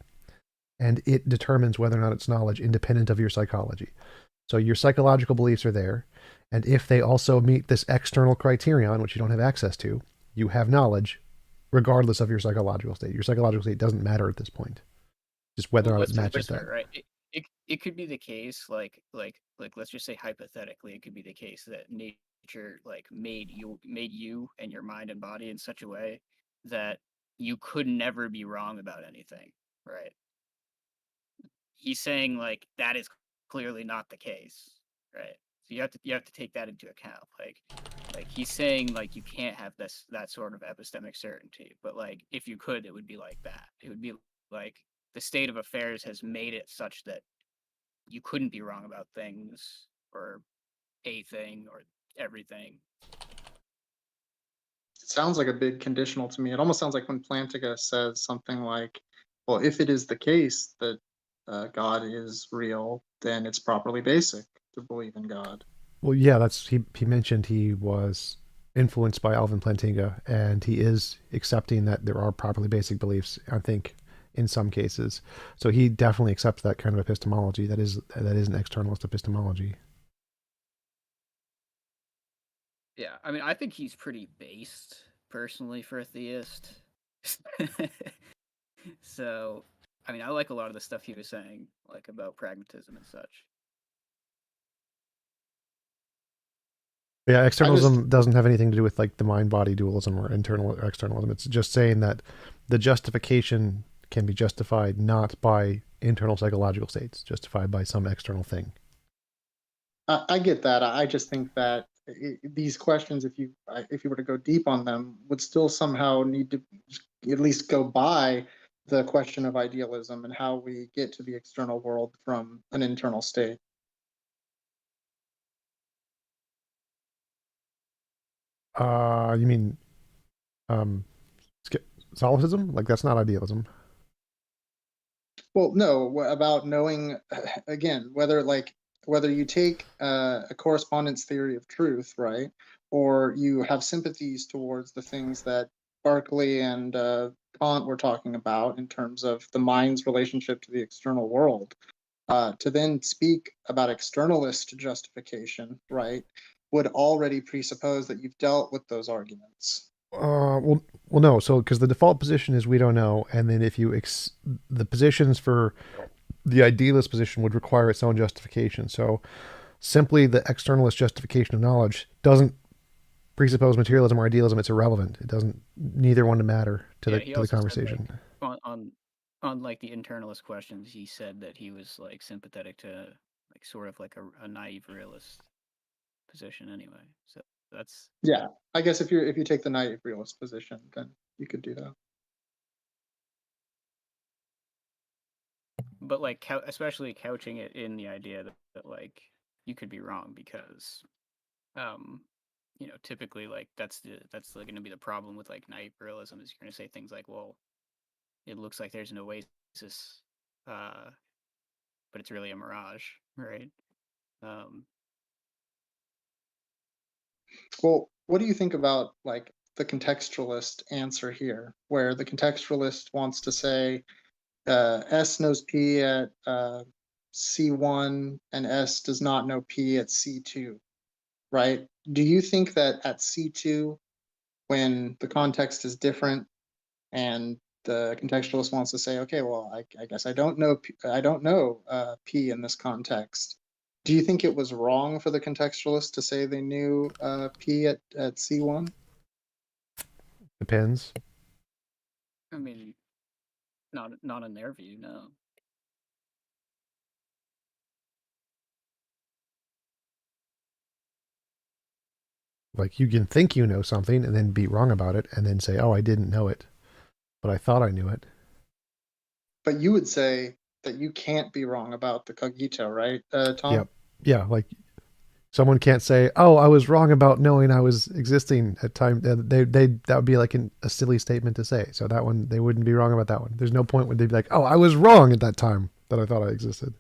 and it determines whether or not it's knowledge independent of your psychology. So your psychological beliefs are there, and if they also meet this external criterion, which you don't have access to, you have knowledge regardless of your psychological state. Your psychological state doesn't matter at this point. just whether or Well, not let's it just matches whisper, that. right? It could be the case, let's just say hypothetically, it could be the case that nature like made you and your mind and body in such a way that you could never be wrong about anything, right? He's saying like that is clearly not the case, right? So you have to take that into account. Like he's saying like you can't have that sort of epistemic certainty, but like if you could, it would be like that. It would be like the state of affairs has made it such that you couldn't be wrong about things or a thing or everything. It sounds like a big conditional to me. It almost sounds like when Plantinga says something like, well, if it is the case that God is real, then it's properly basic to believe in God. Well, yeah, that's he mentioned he was influenced by Alvin Plantinga, and he is accepting that there are properly basic beliefs, I think, in some cases. So he definitely accepts that kind of epistemology. That is an externalist epistemology. Yeah, I mean, I think he's pretty based personally for a theist. So, I mean, I like a lot of the stuff he was saying, like about pragmatism and such. Yeah, I just, externalism doesn't have anything to do with like the mind-body dualism or internal or externalism. It's just saying that the justification can be justified not by internal psychological states, justified by some external thing. I get that. I just think that these questions, if you were to go deep on them, would still somehow need to at least go by the question of idealism and how we get to the external world from an internal state. You mean um, solipsism? Like that's not idealism. Well, no, about knowing again whether you take a correspondence theory of truth, right, or you have sympathies towards the things that Berkeley and Kant were talking about in terms of the mind's relationship to the external world. To then speak about externalist justification, right, would already presuppose that you've dealt with those arguments. Well, no. So because the default position is we don't know, and then if you the positions for the idealist position would require its own justification. So simply the externalist justification of knowledge doesn't presuppose materialism or idealism. It's irrelevant. It doesn't. Neither one to matter to Yeah, the he to the also said conversation. like on like the internalist questions, he said that he was like sympathetic to like sort of like a naive realist position anyway. So that's Yeah, I guess if you take the naive realist position, then you could do that. but like especially couching it in the idea that like you could be wrong because um you know typically like that's like going to be the problem with like naive realism is you're going to say things like, well, it looks like there's an oasis, uh but it's really a mirage, right? um Well, what do you think about like the contextualist answer here, where the contextualist wants to say S knows P at C1 and S does not know P at C2, right? Do you think that at C2, when the context is different and the contextualist wants to say, okay, well, I guess I don't know P in this context. Do you think it was wrong for the contextualist to say they knew P at C1? Depends. I mean, not in their view, no. Like you can think you know something and then be wrong about it, and then say, "Oh, I didn't know it, but I thought I knew it." But you would say that you can't be wrong about the cogito, right, Tom? Yep. Yeah. Like someone can't say, "Oh, I was wrong about knowing I was existing at time." They that would be like a silly statement to say. So that one they wouldn't be wrong about that one. There's no point when they'd be like, "Oh, I was wrong at that time that I thought I existed."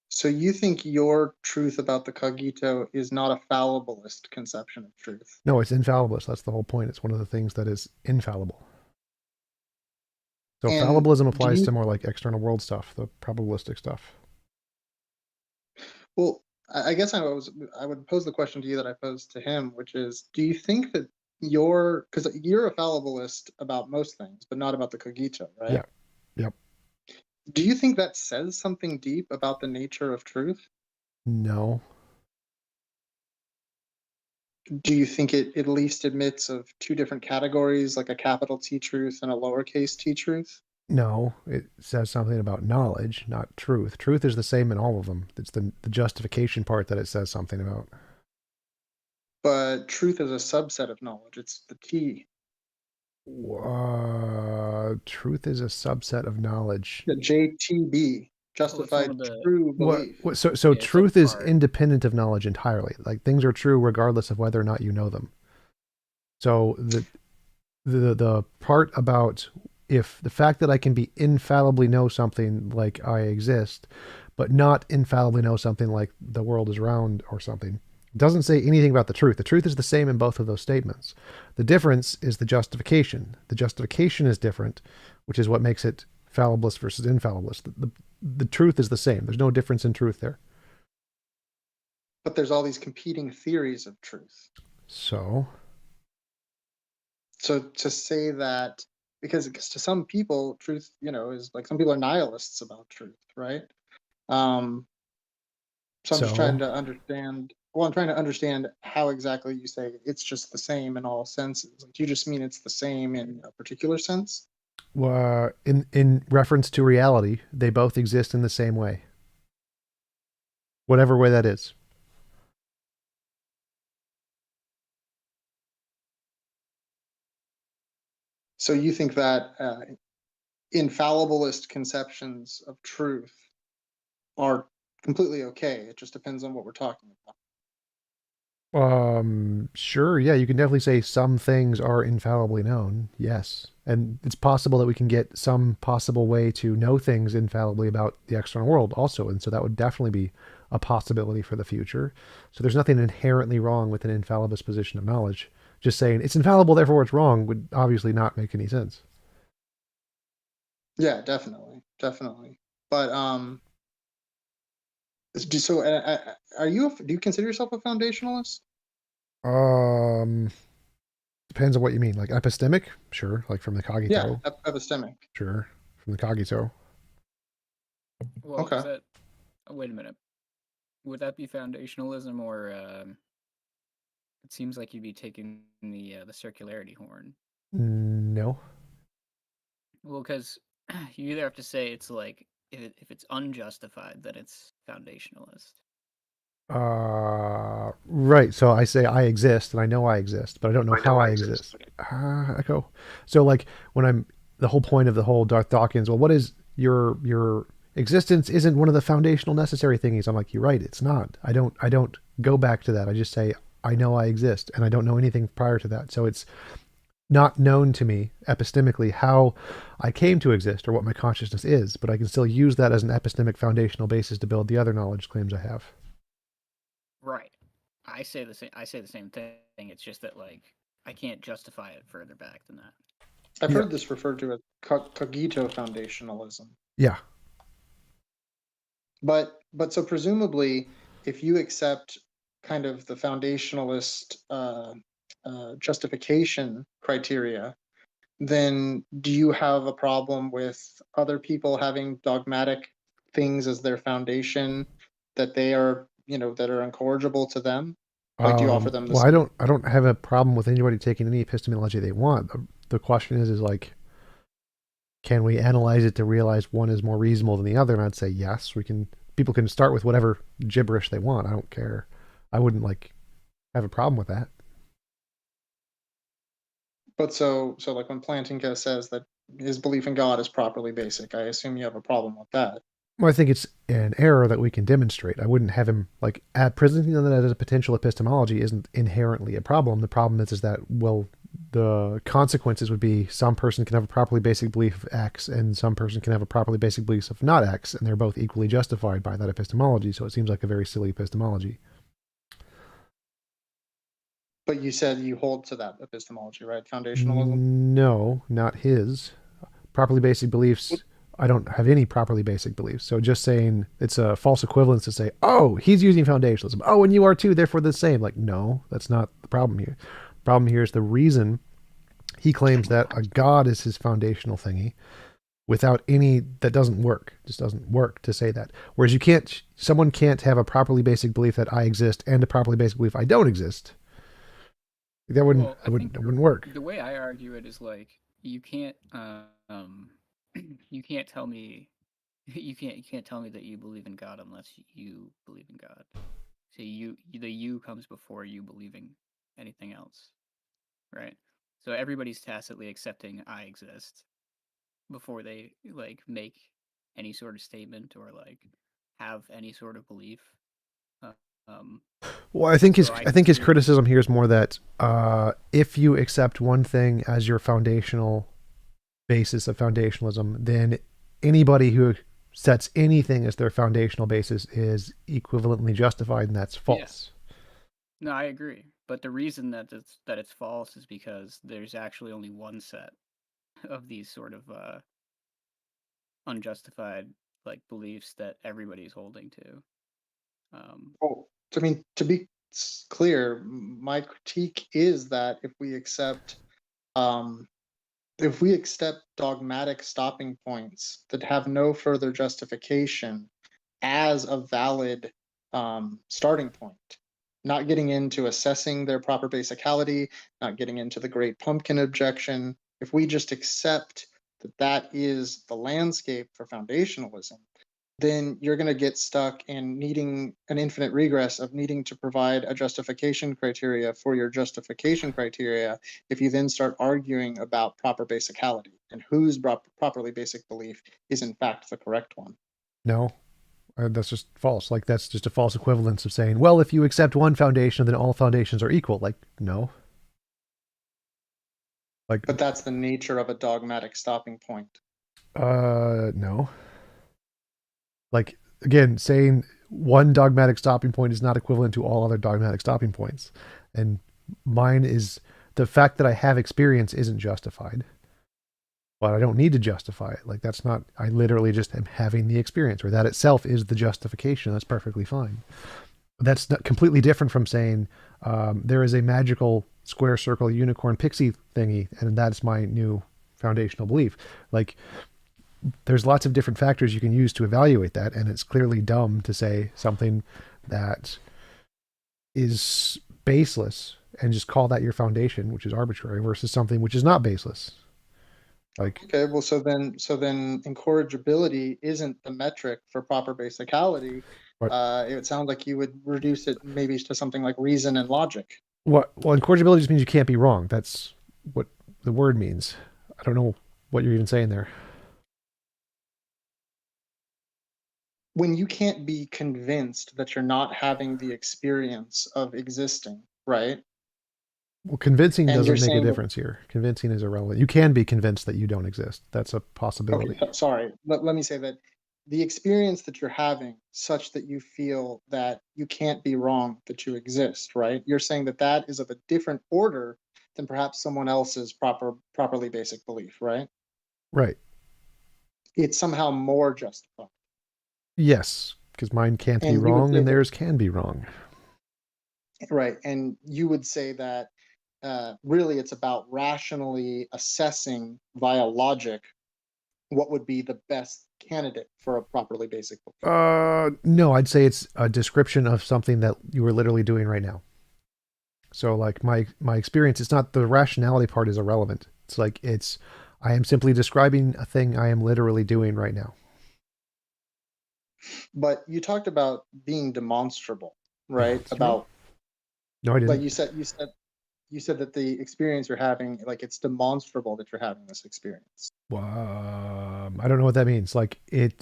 So you think your truth about the cogito is not a fallibilist conception of truth? No, it's infallibilist. That's the whole point. It's one of the things that is infallible. So And fallibilism do applies you, to more like external world stuff, the probabilistic stuff. well, I guess I would pose the question to you that I posed to him, which is, do you think that because you're a fallibilist about most things, but not about the cogito, right? Yeah. Yep. Do you think that says something deep about the nature of truth? No. Do you think it at least admits of two different categories, like a capital T truth and a lowercase t truth? No, it says something about knowledge, not truth. Truth is the same in all of them. It's the justification part that it says something about. But truth is a subset of knowledge. It's the T. Truth is a subset of knowledge. The JTB, Oh, it's one justified of the true belief. So yeah, it's like truth is part. independent of knowledge entirely. Like things are true regardless of whether or not you know them. So the part about if the fact that I can be infallibly know something like I exist, but not infallibly know something like the world is round or something, doesn't say anything about the truth. The truth is the same in both of those statements. The difference is the justification. The justification is different, which is what makes it fallibilist versus infallibilist. The truth is the same. There's no difference in truth there. But there's all these competing theories of truth. So To say that, because to some people, truth, is like some people are nihilists about truth, right? So I'm just trying to understand. Well, I'm trying to understand how exactly you say it's just the same in all senses. Like, do you just mean it's the same in a particular sense? in reference to reality, they both exist in the same way. Whatever way that is. So you think that infallibilist conceptions of truth are completely okay. It just depends on what we're talking about. Sure, yeah, you can definitely say some things are infallibly known. Yes. And it's possible that we can get some possible way to know things infallibly about the external world also. And so that would definitely be a possibility for the future. So there's nothing inherently wrong with an infallibilist position of knowledge. Just saying it's infallible, therefore it's wrong would obviously not make any sense. Yeah, definitely. But so are you? Do you consider yourself a foundationalist? Um, Depends on what you mean. Like epistemic, sure. Like from the cogito, Yeah, epistemic. sure. From the cogito. Well, Okay. is that? Oh, wait a minute. Would that be foundationalism, or it seems like you'd be taking the circularity horn? No. Well, because you either have to say it's like if it's unjustified, then it's foundationalist. Right. So I say I exist and I know I exist, but I don't know how I exist. I go. So like when I'm the whole point of the whole Darth Dawkins, well, what is your existence isn't one of the foundational necessary thingies. I'm like, you're right, it's not. I don't go back to that. I just say I know I exist and I don't know anything prior to that. So it's not known to me epistemically how I came to exist or what my consciousness is, but I can still use that as an epistemic foundational basis to build the other knowledge claims I have. Right. I say the same. I say the same thing. It's just that like I can't justify it further back than that. I've Yeah. heard this referred to as cogito foundationalism. Yeah. But so presumably, if you accept kind of the foundationalist justification criteria, then do you have a problem with other people having dogmatic things as their foundation that they are, that are incorrigible to them? Like, do you offer them the Well, same? I don't have a problem with anybody taking any epistemology they want. The question is like, can we analyze it to realize one is more reasonable than the other? And I'd say yes. We can. People can start with whatever gibberish they want. I don't care. I wouldn't like have a problem with that. But so like when Plantinga says that his belief in God is properly basic, I assume you have a problem with that. Well, I think it's an error that we can demonstrate. I wouldn't have him like presenting that as a potential epistemology isn't inherently a problem. The problem is that well, the consequences would be some person can have a properly basic belief of X and some person can have a properly basic belief of not X, and they're both equally justified by that epistemology. So it seems like a very silly epistemology. But you said you hold to that epistemology, right? Foundationalism? No, not his. Properly basic beliefs. I don't have any properly basic beliefs. So just saying it's a false equivalence to say, oh, he's using foundationalism. Oh, and you are too, therefore the same. Like, no, that's not the problem here. The problem here is the reason he claims that a God is his foundational thingy. without any, that doesn't work. It just doesn't work to say that. Whereas someone can't have a properly basic belief that I exist and a properly basic belief I don't exist. That wouldn't, Well, it I wouldn't, think it wouldn't work. the way I argue it is like you can't you can't tell me you can't tell me that you believe in God unless you believe in God. So the you comes before you believing anything else, right? So everybody's tacitly accepting I exist before they like make any sort of statement or like have any sort of belief. Uh, um, Well, I think so I I think his consider criticism here is more that if you accept one thing as your foundational basis of foundationalism, then anybody who sets anything as their foundational basis is equivalently justified, and that's yeah, false. no, I agree. But the reason that it's false is because there's actually only one set of these sort of unjustified like beliefs that everybody's holding to. Well, I mean, to be clear, my critique is that um, if we accept dogmatic stopping points that have no further justification as a valid starting point, not getting into assessing their proper basicality, not getting into the great pumpkin objection, if we just accept that that is the landscape for foundationalism, then you're going to get stuck in needing an infinite regress of needing to provide a justification criteria for your justification criteria if you then start arguing about proper basicality and whose properly basic belief is in fact the correct one. No, that's just false. Like, that's just a false equivalence of saying, well, if you accept one foundation, then all foundations are equal. Like, no. Like, But that's the nature of a dogmatic stopping point. no. Like, again, saying one dogmatic stopping point is not equivalent to all other dogmatic stopping points. And mine is, the fact that I have experience isn't justified. But I don't need to justify it. Like, that's not, I literally just am having the experience, or that itself is the justification. That's perfectly fine. That's not completely different from saying there is a magical square circle unicorn pixie thingy, and that's my new foundational belief. Like, there's lots of different factors you can use to evaluate that, and it's clearly dumb to say something that is baseless and just call that your foundation, which is arbitrary, versus something which is not baseless. Like, okay, well, so then incorrigibility isn't the metric for proper basicality. It sounds like you would reduce it maybe to something like reason and logic. well, incorrigibility just means you can't be wrong. That's what the word means. I don't know what you're even saying there. When you can't be convinced that you're not having the experience of existing, right? Well, convincing And you're doesn't make a saying that, difference here. Convincing is irrelevant. You can be convinced that you don't exist. That's a possibility. okay, sorry, let me say that the experience that you're having such that you feel that you can't be wrong that you exist, right? You're saying that that is of a different order than perhaps someone else's properly basic belief, right? Right. It's somehow more justified. Yes, because mine can't be And you would wrong say and that, theirs can be wrong. right, and you would say that really it's about rationally assessing via logic what would be the best candidate for a properly basic belief. No, I'd say it's a description of something that you are literally doing right now. So, like, my experience, it's not, the rationality part is irrelevant. It's like, I am simply describing a thing I am literally doing right now. But you talked about being demonstrable, right? Demonstrable? About, No, I like didn't. you said that the experience you're having, like it's demonstrable that you're having this experience. I don't know what that means. Like,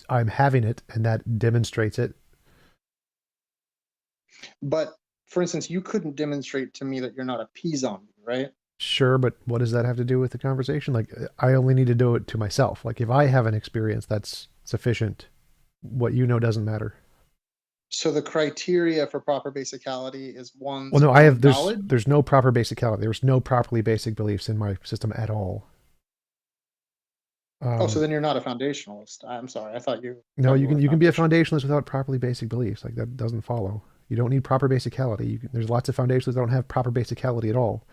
I'm having it, and that demonstrates it. But for instance, you couldn't demonstrate to me that you're not a pea zombie, right? Sure, but what does that have to do with the conversation? Like, I only need to do it to myself. Like, if I have an experience, that's sufficient. What you know doesn't matter. So the criteria for proper basicality is Well, one's no, own knowledge. there's no proper basicality. There's no properly basic beliefs in my system at all. Oh, so then you're not a foundationalist. I'm sorry. I thought you No, were a you can be a foundationalist. foundationalist without properly basic beliefs. Like, that doesn't follow. You don't need proper basicality. There's lots of foundationalists that don't have proper basicality at all.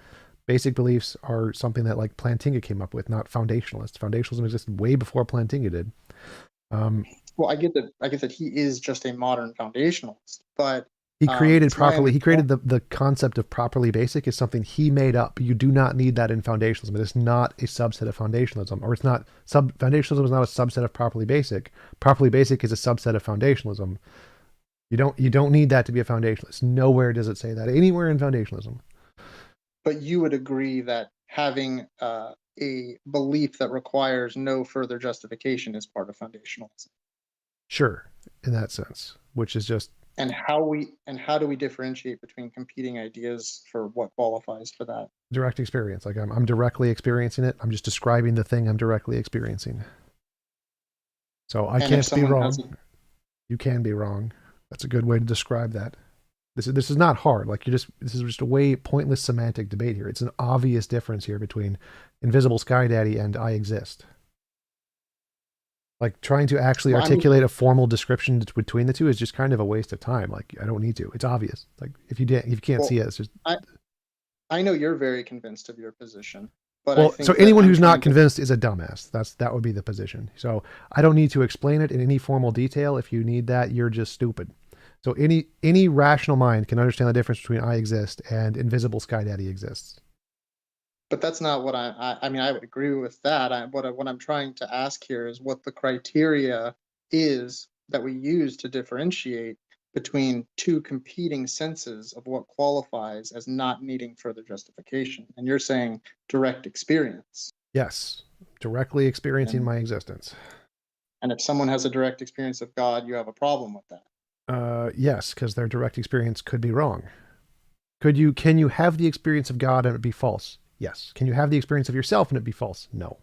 Basic beliefs are something that like Plantinga came up with, not foundationalists. Foundationalism existed way before Plantinga did. Well, I get that he is just a modern foundationalist, but he created it's my properly. He created understanding. the concept of properly basic is something he made up. You do not need that in foundationalism. It is not a subset of foundationalism, or it's not foundationalism is not a subset of properly basic. Properly basic is a subset of foundationalism. You don't need that to be a foundationalist. Nowhere does it say that anywhere in foundationalism. But you would agree that having a belief that requires no further justification is part of foundationalism. Sure, in that sense, which is just And how do we differentiate between competing ideas for what qualifies for that? direct experience. Like I'm directly experiencing it. I'm just describing the thing I'm directly experiencing. So I And if can't be someone wrong. has You can be wrong. That's a good way to describe that. This is not hard. Like this is just a way pointless semantic debate here. It's an obvious difference here between Invisible Sky Daddy and I exist. Like trying to actually articulate a formal description between the two is just kind of a waste of time. Like I don't need to. It's obvious. Like if you can't see it, it's just. I know you're very convinced of your position, but Well, I think so that anyone I'm who's not trying to- convinced is a dumbass. That would be the position. So I don't need to explain it in any formal detail. If you need that, you're just stupid. So any rational mind can understand the difference between I exist and Invisible Sky Daddy exists. But that's not what I mean. I would agree with that. What I'm trying to ask here is what the criteria is that we use to differentiate between two competing senses of what qualifies as not needing further justification. And you're saying direct experience. Yes, directly experiencing And, my existence. and if someone has a direct experience of God, you have a problem with that. Yes, because their direct experience could be wrong. Can you have the experience of God and it be false? Yes. Can you have the experience of yourself and it be false? No.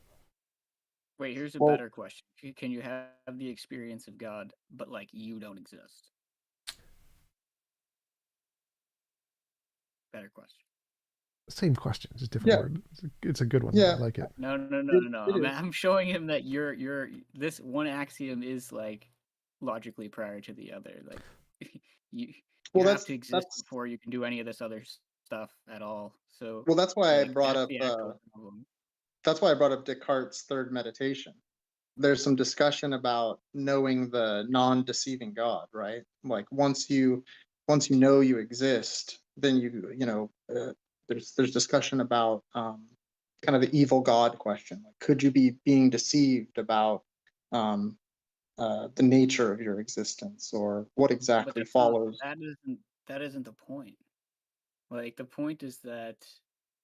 Wait, here's a better question. Can you have the experience of God, but like you don't exist? Better question. Same question, just different word. It's a good one. Yeah. I like it. No. I'm showing him that you're this one axiom is like logically prior to the other. Like you have to exist before you can do any of this other stuff at all. So well, that's why like, I brought up. That's why I brought up Descartes' third meditation. There's some discussion about knowing the non-deceiving God, right? Like once you know you exist, then there's discussion about kind of the evil God question. Like, could you be being deceived about the nature of your existence, or what exactly follows? That isn't the point. Like the point is that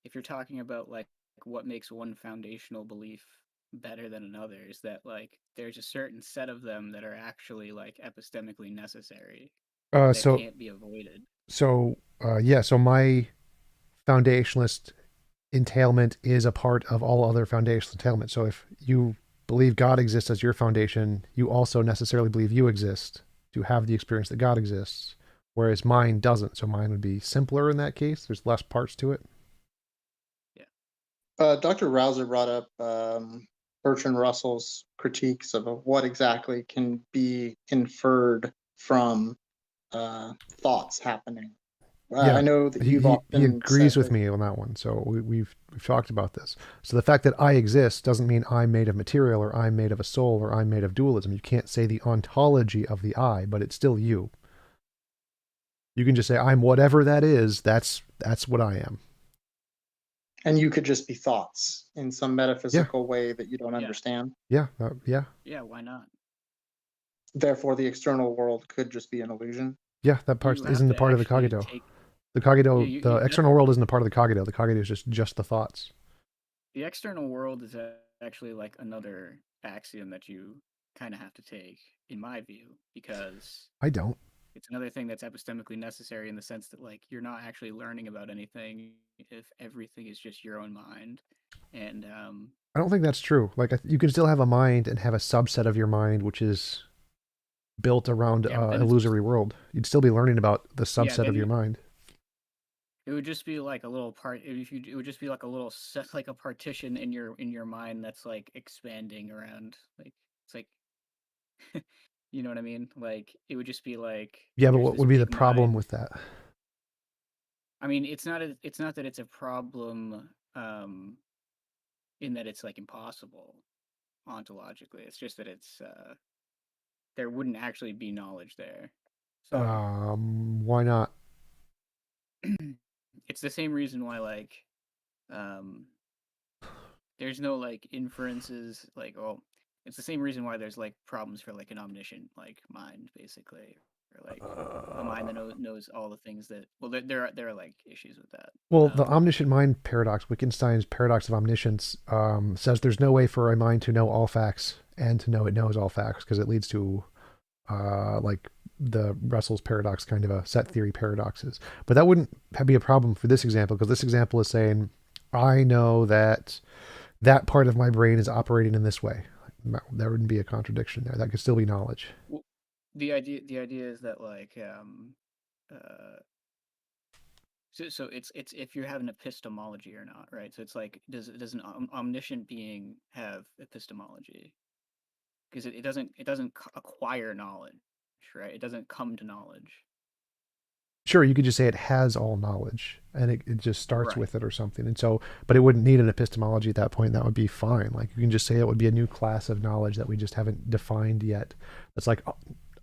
if you're talking about like what makes one foundational belief better than another, is that like there's a certain set of them that are actually like epistemically necessary that can't be avoided. So my foundationalist entailment is a part of all other foundational entailment. So if you believe God exists as your foundation, you also necessarily believe you exist to have the experience that God exists, whereas mine doesn't. So mine would be simpler in that case. There's less parts to it. Yeah. Dr. Rauser brought up Bertrand Russell's critiques of what exactly can be inferred from thoughts happening. I know that he agrees with me on that one. So we've talked about this. So the fact that I exist doesn't mean I'm made of material or I'm made of a soul or I'm made of dualism. You can't say the ontology of the I, but it's still you. You can just say I'm whatever that is. That's what I am. And you could just be thoughts in some metaphysical way that you don't understand. Yeah. Yeah, why not? Therefore, the external world could just be an illusion. Yeah, that part isn't a part of the cogito. The cogito, the external world isn't a part of the cogito. The cogito is just the thoughts. The external world is actually like another axiom that you kind of have to take, in my view, because I don't. It's another thing that's epistemically necessary in the sense that like you're not actually learning about anything if everything is just your own mind. And I don't think that's true. Like you can still have a mind and have a subset of your mind which is built around an illusory world. You'd still be learning about the subset of your mind. It would just be like a little part. It would just be like a little set, like a partition in your mind that's like expanding around. Like it's like, you know what I mean? Like it would just be like. Yeah, but what would be the problem with that? I mean, it's not that it's a problem in that it's like impossible ontologically. It's just that it's there wouldn't actually be knowledge there. So Why not? it's the same reason why like um there's no like inferences like it's the same reason why there's like problems for like an omniscient like mind basically, or like a mind that knows all the things that there are like issues with that. Well, the omniscient mind paradox, Wittgenstein's paradox of omniscience, says there's no way for a mind to know all facts and to know it knows all facts, because it leads to like the Russell's paradox, kind of a set theory paradoxes. But that wouldn't be a problem for this example, because this example is saying, I know that that part of my brain is operating in this way. There wouldn't be a contradiction there. That could still be knowledge. Well, the idea is that like so it's if you have an epistemology or not, right? So it's like does an omniscient being have epistemology? Because it doesn't acquire knowledge, right? It doesn't come to knowledge. Sure, you could just say it has all knowledge and it just starts Right. with it or something. And so, but it wouldn't need an epistemology at that point. That would be fine. Like you can just say it would be a new class of knowledge that we just haven't defined yet. That's like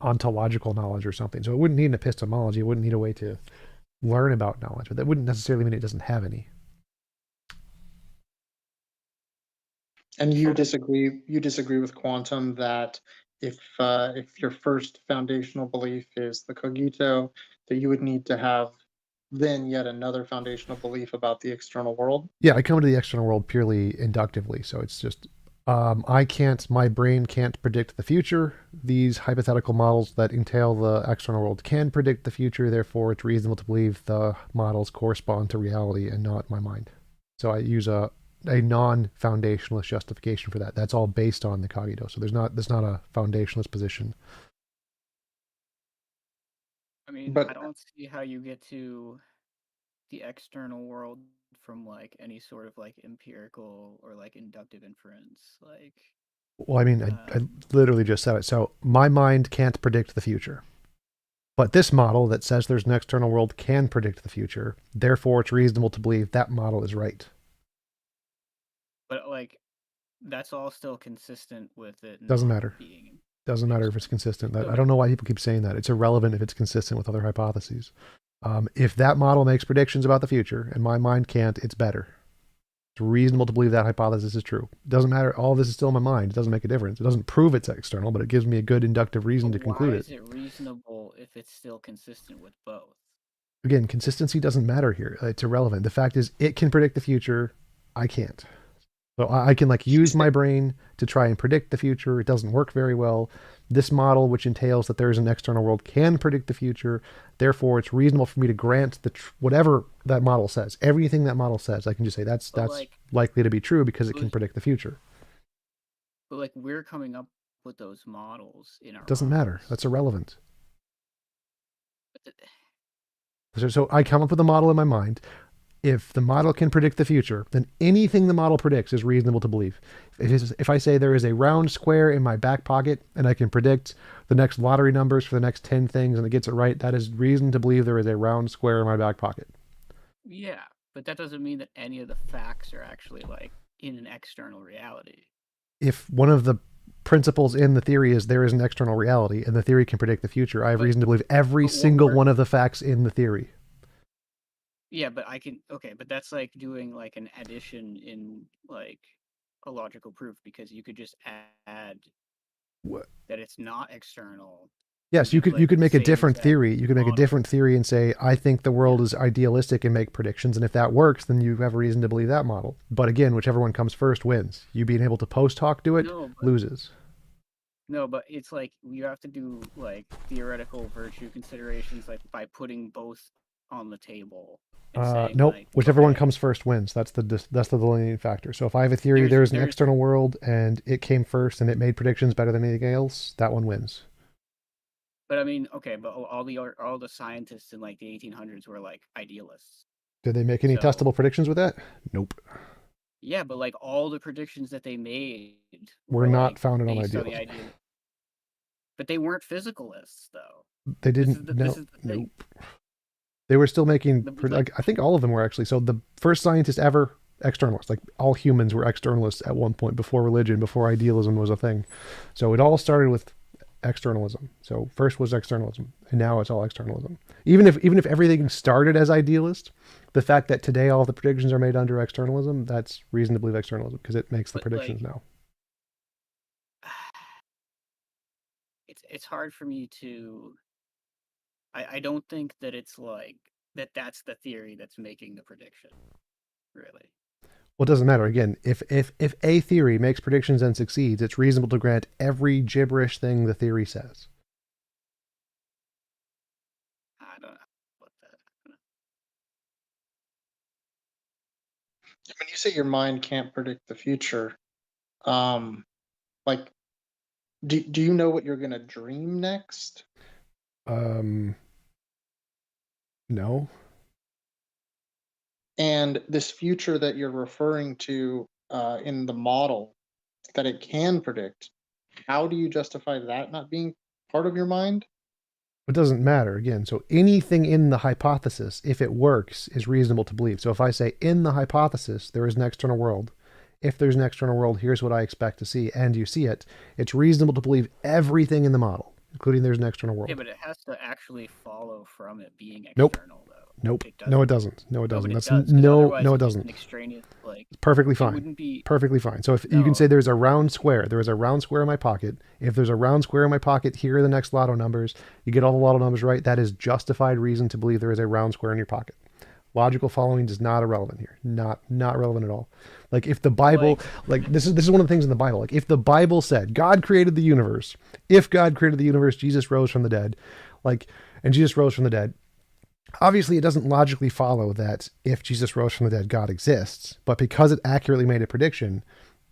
ontological knowledge or something. So it wouldn't need an epistemology. It wouldn't need a way to learn about knowledge, but that wouldn't necessarily mean it doesn't have any. And you disagree with quantum that if your first foundational belief is the cogito, that you would need to have then yet another foundational belief about the external world? Yeah, I come to the external world purely inductively. So it's just my brain can't predict the future. These hypothetical models that entail the external world can predict the future. Therefore, it's reasonable to believe the models correspond to reality and not my mind. So I use a non-foundationalist justification for that. That's all based on the cogito. So there's not a foundationalist position. I mean, But I don't see how you get to the external world from like any sort of like empirical or like inductive inference. Like, Well, I mean, I literally just said it. So my mind can't predict the future. But this model that says there's an external world can predict the future. Therefore, it's reasonable to believe that model is right. but like that's all still consistent with it. Doesn't not matter. Being Doesn't matter if it's consistent. I Okay. don't know why people keep saying that. It's irrelevant if it's consistent with other hypotheses. If that model makes predictions about the future and my mind can't, it's better. It's reasonable to believe that hypothesis is true. It doesn't matter. All of this is still in my mind. It doesn't make a difference. It doesn't prove it's external, but it gives me a good inductive reason to conclude Why it. is it reasonable if it's still consistent with both? Again, consistency doesn't matter here. It's irrelevant. The fact is, it can predict the future. I can't. So I can like use my brain to try and predict the future. It doesn't work very well. This model, which entails that there is an external world, can predict the future. Therefore, it's reasonable for me to grant whatever that model says. Everything that model says, I can just say that's like, likely to be true because it can predict the future. But like we're coming up with those models in our It doesn't matter. minds. That's irrelevant. But So I come up with a model in my mind. If the model can predict the future, then anything the model predicts is reasonable to believe. If I say there is a round square in my back pocket and I can predict the next lottery numbers for the next 10 things and it gets it right, that is reason to believe there is a round square in my back pocket. yeah, but that doesn't mean that any of the facts are actually like in an external reality. If one of the principles in the theory is there is an external reality and the theory can predict the future, I have reason to believe every single one of the facts in the theory. Yeah, but but that's like doing like an addition in like a logical proof, because you could just add that it's not external. Yes, you could make a different theory. You could make a different theory and say, I think the world is idealistic and make predictions. And if that works, then you have a reason to believe that model. But again, whichever one comes first wins. You being able to post hoc do it loses. No, but it's like you have to do like theoretical virtue considerations, like by putting both on the table. Nope. Like, whichever one comes first wins. That's the delineating factor. So if I have a theory, there's an external world and it came first and it made predictions better than anything else, that one wins. But I mean, okay, but all the scientists in like the 1800s were like idealists. Did they make any testable predictions with that? Nope. Yeah, but like all the predictions that they made were not like, founded on idealism. But they weren't physicalists, though. They didn't. Nope. They were still making, Like, like, I think all of them were actually. So the first scientists ever externalists, like all humans were externalists at one point before religion, before idealism was a thing. So it all started with externalism. So first was externalism, and now it's all externalism. Even if everything started as idealist, the fact that today all the predictions are made under externalism, that's reason to believe externalism because it makes the but predictions like, now. it's hard for me to. I don't think that it's like that's the theory that's making the prediction, really. Well, it doesn't matter. Again, if a theory makes predictions and succeeds, it's reasonable to grant every gibberish thing the theory says. I don't know about that. When you say your mind can't predict the future, like, do you know what you're gonna dream next? No. And this future that you're referring to in the model that it can predict, how do you justify that not being part of your mind? It doesn't matter again. So anything in the hypothesis, if it works, is reasonable to believe. So if I say in the hypothesis there is an external world, if there's an external world, here's what I expect to see, and you see it, it's reasonable to believe everything in the model, including there's an external world. Yeah, but it has to actually follow from it being Nope. external, though. Nope. It No, it doesn't. doesn't. No, it doesn't. But it That's does, 'cause no, otherwise no, it it's just doesn't. an extraneous, like, It's perfectly it fine. wouldn't be. Perfectly fine. So if you can No. say there's a round square, there is a round square in my pocket. If there's a round square in my pocket, here are the next lotto numbers. You get all the lotto numbers right. That is justified reason to believe there is a round square in your pocket. Logical following is not irrelevant here. Not relevant at all. Like if the Bible, like this is one of the things in the Bible. Like if the Bible said God created the universe, if God created the universe, Jesus rose from the dead, and Jesus rose from the dead. Obviously, it doesn't logically follow that if Jesus rose from the dead, God exists. But because it accurately made a prediction,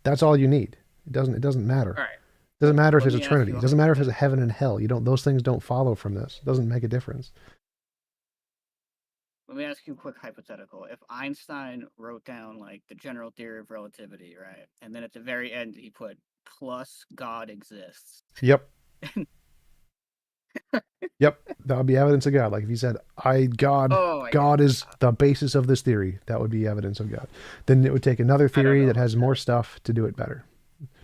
that's all you need. It doesn't matter. All right. It doesn't matter if Let there's a me ask Trinity. you It a doesn't matter if there's a heaven and hell. Those things don't follow from this. It doesn't make a difference. Let me ask you a quick hypothetical. If Einstein wrote down like the general theory of relativity, right, and then at the very end he put plus God exists. Yep. Yep. That would be evidence of God. Like if he said, God is the basis of this theory, that would be evidence of God. Then it would take another theory that has more stuff to do it better.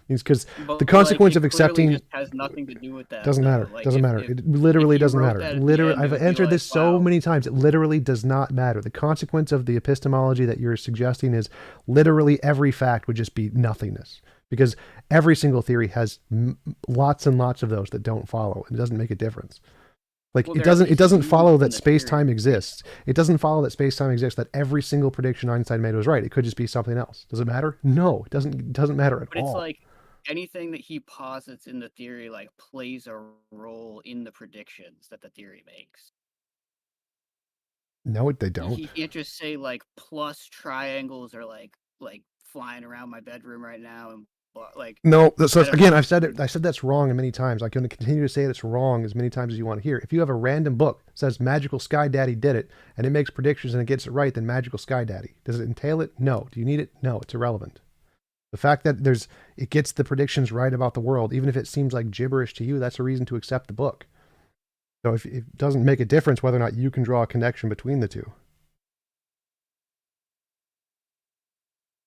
Because the consequence of accepting just has nothing to do with that. doesn't matter. Like, doesn't matter. It literally doesn't matter. Literally, I've answered this so many times. It literally does not matter. The consequence of the epistemology that you're suggesting is literally every fact would just be nothingness. Because every single theory has lots and lots of those that don't follow. And it doesn't make a difference. Like it doesn't follow that space-time exists. It doesn't follow that space-time exists, that every single prediction Einstein made was right. It could just be something else. Does it matter? No, it doesn't matter at all. But it's like anything that he posits in the theory like plays a role in the predictions that the theory makes. No, they don't. He can't just say like plus triangles are like flying around my bedroom right now and like no. So again, I said that's wrong many times. I'm going to continue to say it's wrong as many times as you want to hear. If you have a random book that says Magical Sky Daddy did it and it makes predictions and it gets it right, then Magical Sky Daddy. Does it entail it? No. Do you need it? No. It's irrelevant. The fact that it gets the predictions right about the world, even if it seems like gibberish to you, that's a reason to accept the book. So if it doesn't make a difference whether or not you can draw a connection between the two.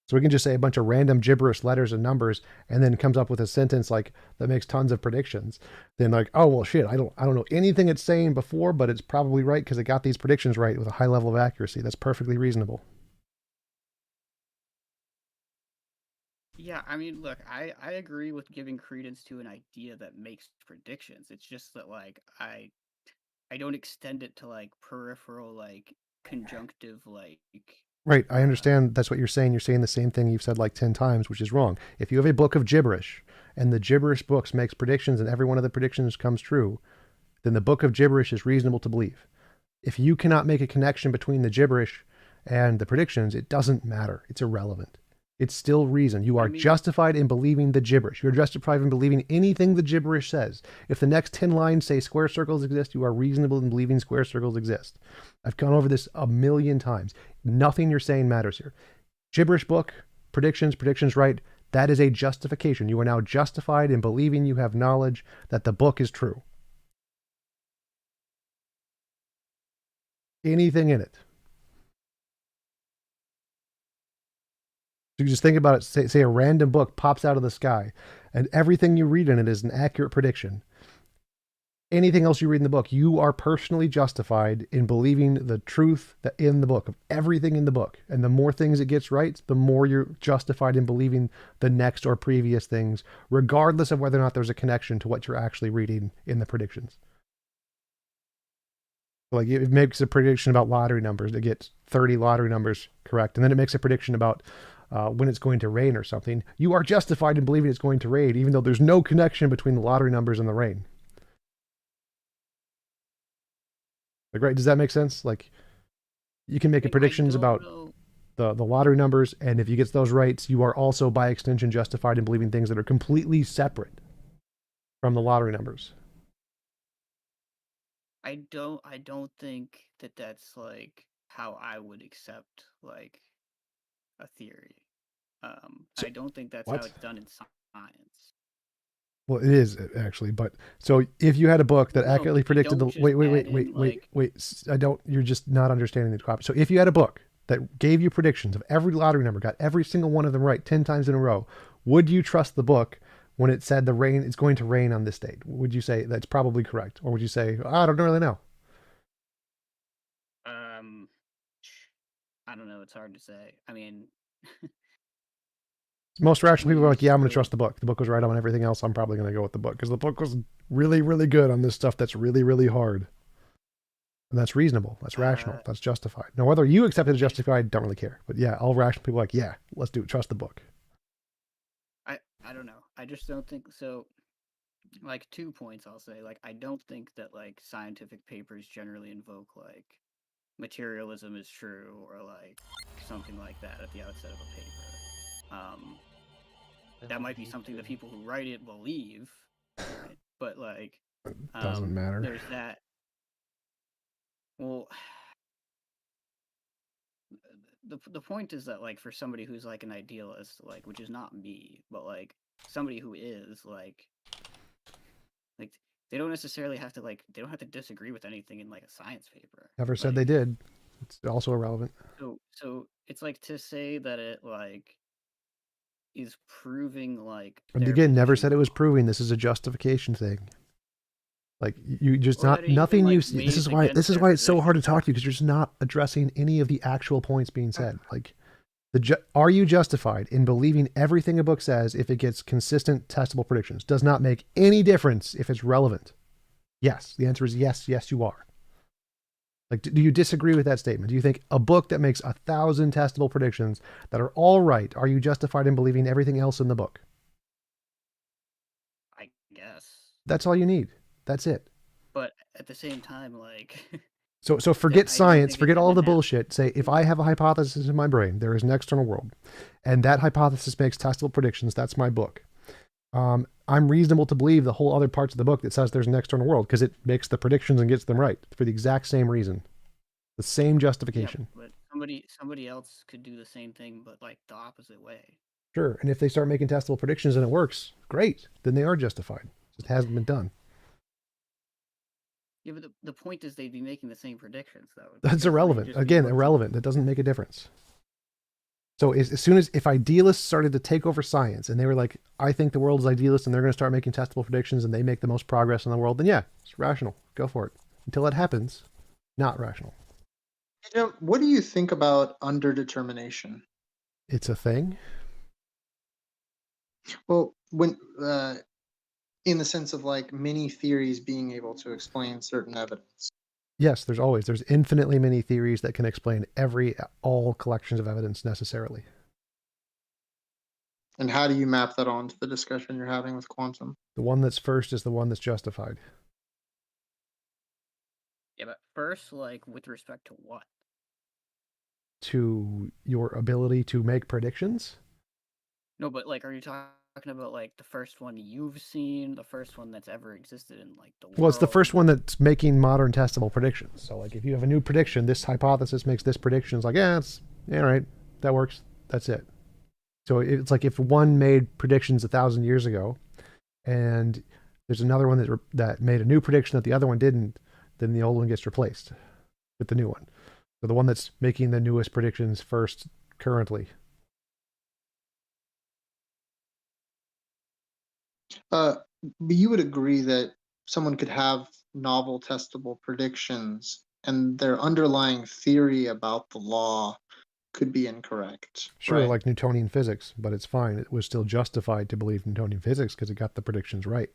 So we can just say a bunch of random gibberish letters and numbers, and then comes up with a sentence like that makes tons of predictions. Then like, oh well, shit, I don't know anything it's saying before, but it's probably right because it got these predictions right with a high level of accuracy. That's perfectly reasonable. Yeah, I mean, look, I agree with giving credence to an idea that makes predictions. It's just that like I don't extend it to like peripheral like conjunctive like. Right, I understand that's what you're saying. You're saying the same thing you've said like 10 times, which is wrong. If you have a book of gibberish and the gibberish books makes predictions and every one of the predictions comes true, then the book of gibberish is reasonable to believe. If you cannot make a connection between the gibberish and the predictions, it doesn't matter. It's irrelevant. It's still reason. You are justified in believing the gibberish. You're justified in believing anything the gibberish says. If the next 10 lines say square circles exist, you are reasonable in believing square circles exist. I've gone over this a million times. Nothing you're saying matters here. Gibberish book, predictions right. That is a justification. You are now justified in believing you have knowledge that the book is true. anything in it. So you just think about it, say a random book pops out of the sky, and everything you read in it is an accurate prediction. Anything else you read in the book, you are personally justified in believing the truth that in the book, of everything in the book. And the more things it gets right, the more you're justified in believing the next or previous things, regardless of whether or not there's a connection to what you're actually reading in the predictions. Like it makes a prediction about lottery numbers. It gets 30 lottery numbers correct. And then it makes a prediction about when it's going to rain or something. You are justified in believing it's going to rain, even though there's no connection between the lottery numbers and the rain. Like, right? Does that make sense? Like, you can make predictions about the lottery numbers, and if you get those right, you are also, by extension, justified in believing things that are completely separate from the lottery numbers. I don't think that that's like how I would accept like a theory. I don't think that's how it's done in science. Well, it is actually, but so if you had a book that accurately predicted the wait, I don't. You're just not understanding the crop. So if you had a book that gave you predictions of every lottery number, got every single one of them right 10 times in a row, would you trust the book when it said it's going to rain on this date? Would you say that's probably correct, or would you say I don't really know? I don't know. It's hard to say. I mean. Most rational people are like, yeah, I'm going to trust the book. The book was right on everything else. I'm probably going to go with the book because the book was really, really good on this stuff that's really, really hard. And that's reasonable. That's rational. That's justified. Now, whether you accept it as justified, don't really care. But yeah, all rational people are like, yeah, let's do it. Trust the book. I don't know. I just don't think so. Like 2 points I'll say. Like I don't think that like scientific papers generally invoke like materialism is true or like something like that at the outset of a paper. That might be something that people who write it believe, right? But like, doesn't matter. There's that. Well, the point is that like for somebody who's like an idealist, like which is not me, but like somebody who is like they don't necessarily have to like they don't have to disagree with anything in like a science paper. Never said they did. It's also irrelevant. So it's like to say that it like is proving like. And again, never said it was proving. This is a justification thing. Like you just nothing you see. This is why it's so hard to talk to you because you're just not addressing any of the actual points being said. Like, are you justified in believing everything a book says if it gets consistent, testable predictions? Does not make any difference if it's relevant. Yes, the answer is yes. Yes, you are. Like, do you disagree with that statement? Do you think a book that makes 1,000 testable predictions that are all right, are you justified in believing everything else in the book? I guess. That's all you need. That's it. But at the same time, like... So forget science, forget all the bullshit. Say, if I have a hypothesis in my brain, there is an external world, and that hypothesis makes testable predictions, that's my book. I'm reasonable to believe the whole other parts of the book that says there's an external world because it makes the predictions and gets them right for the exact same reason. The same justification. Yeah, but somebody else could do the same thing, but like the opposite way. Sure. And if they start making testable predictions and it works, great. Then they are justified. It just hasn't been done. Yeah, but the point is they'd be making the same predictions, though. That's irrelevant. Again, irrelevant. That doesn't make a difference. So as soon as if idealists started to take over science and they were like, I think the world is idealist and they're going to start making testable predictions and they make the most progress in the world, then yeah, it's rational. Go for it. Until that happens, not rational. What do you think about underdetermination? It's a thing. Well, when in the sense of like many theories being able to explain certain evidence. Yes, there's infinitely many theories that can explain all collections of evidence necessarily. And how do you map that onto the discussion you're having with quantum? The one that's first is the one that's justified. Yeah, but first, like, with respect to what? To your ability to make predictions? No, but, like, are you talking about, like, the first one you've seen, the first one that's ever existed in, like, the world? Well, it's the first one that's making modern testable predictions. So, like, if you have a new prediction, this hypothesis makes this prediction. It's like, yeah, right, that works. That's it. So it's like if one made predictions 1,000 years ago, and there's another one that made a new prediction that the other one didn't, then the old one gets replaced with the new one. So the one that's making the newest predictions first currently. But you would agree that someone could have novel testable predictions and their underlying theory about the law could be incorrect, Sure, right? like Newtonian physics, but it's fine. It was still justified to believe Newtonian physics because it got the predictions right.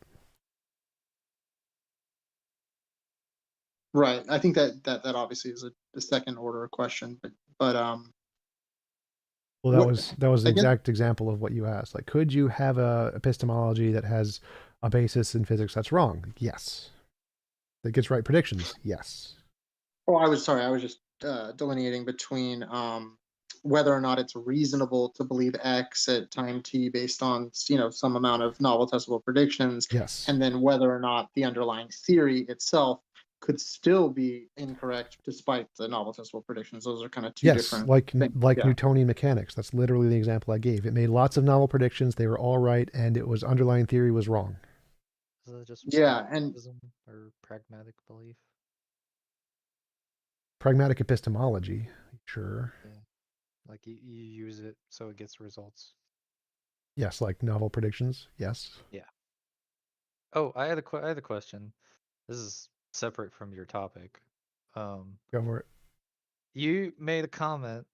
Right. I think that obviously is a second order question, but Well, what that was the again? exact example of what you asked. Like, could you have a epistemology that has a basis in physics that's wrong? Yes. That gets right predictions? Yes. Oh, I was sorry. I was just delineating between whether or not it's reasonable to believe X at time t based on some amount of novel testable predictions, Yes. and then whether or not the underlying theory itself could still be incorrect despite the novel testable predictions. Those are kind of two Yes, different things. like Yeah. Newtonian mechanics. That's literally the example I gave. It made lots of novel predictions. They were all right, and it was underlying theory was wrong. Is it just Yeah, and skepticism or pragmatic belief? Pragmatic epistemology, sure. Yeah. Like you use it so it gets results. Yes, like novel predictions. Yes. Yeah. Oh, I had a question. This is separate from your topic. Um, Go for it. you made a comment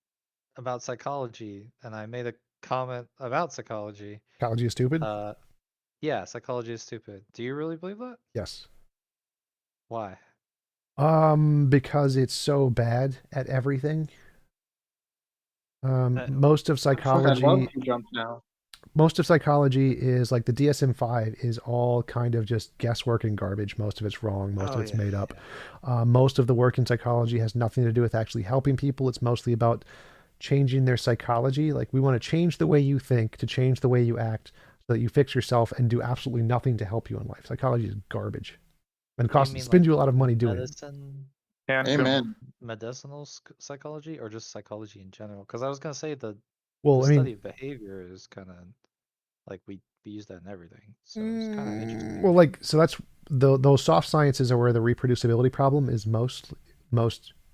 about psychology, and I made a comment about psychology. Psychology is stupid. Yeah, psychology is stupid. Do you really believe that? Yes. Why? Because it's so bad at everything. Uh, Most of I love psychology, TJump now. is like the DSM-5 is all kind of just guesswork and garbage. Most of it's wrong. Most of Oh it's yeah, made up. yeah. Most of the work in psychology has nothing to do with actually helping people. It's mostly about changing their psychology. Like we want to change the way you think to change the way you act so that you fix yourself and do absolutely nothing to help you in life. Psychology is garbage and You mean spends like you a lot of money doing it. medicine, Amen. medicinal psychology, or just psychology in general? Because I was gonna say the Well, I study mean, of behavior is kind of like we use that in everything, so it's kind of interesting. well, like so that's those soft sciences are where the reproducibility problem is most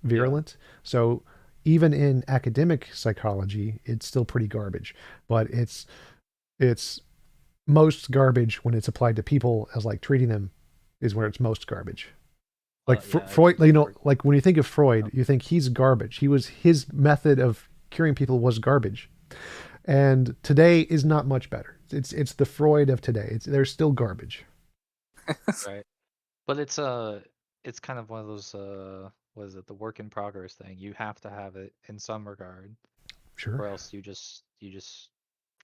Yeah. virulent. So even in academic psychology, it's still pretty garbage, but it's most garbage when it's applied to people as like treating them is where it's most garbage. Like Yeah, Freud, it's more. like when you think of Freud, Oh, you think he's garbage. His method of curing people was garbage, and today is not much better. It's the Freud of today. They're still garbage. right. But it's kind of one of those what is it, the work in progress thing. You have to have it in some regard, Sure. or else you just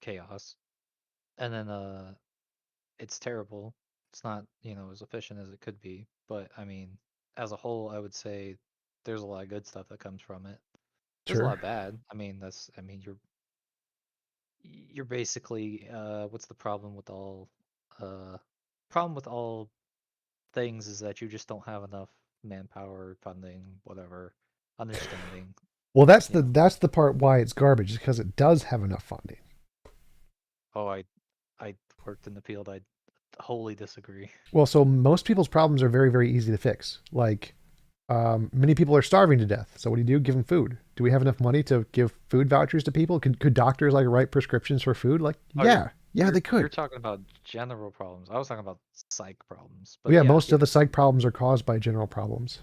chaos. And then it's terrible. It's not, as efficient as it could be. But I mean, as a whole, I would say there's a lot of good stuff that comes from it. There's a lot Sure. of bad. I mean, you're basically what's the uh problem with all things is that you just don't have enough manpower, funding, whatever, understanding. Well, You know. that's the part why it's garbage is because it does have enough funding. Oh, I worked in the field. I wholly disagree. Well, so most people's problems are very, very easy to fix. Like, many people are starving to death. So what do? Give them food. Do we have enough money to give food vouchers to people? Could doctors like write prescriptions for food? Like, Oh, yeah, they You're could. talking about general problems. I was talking about psych problems. Well, But yeah, yeah, most of the psych problems are caused by general problems.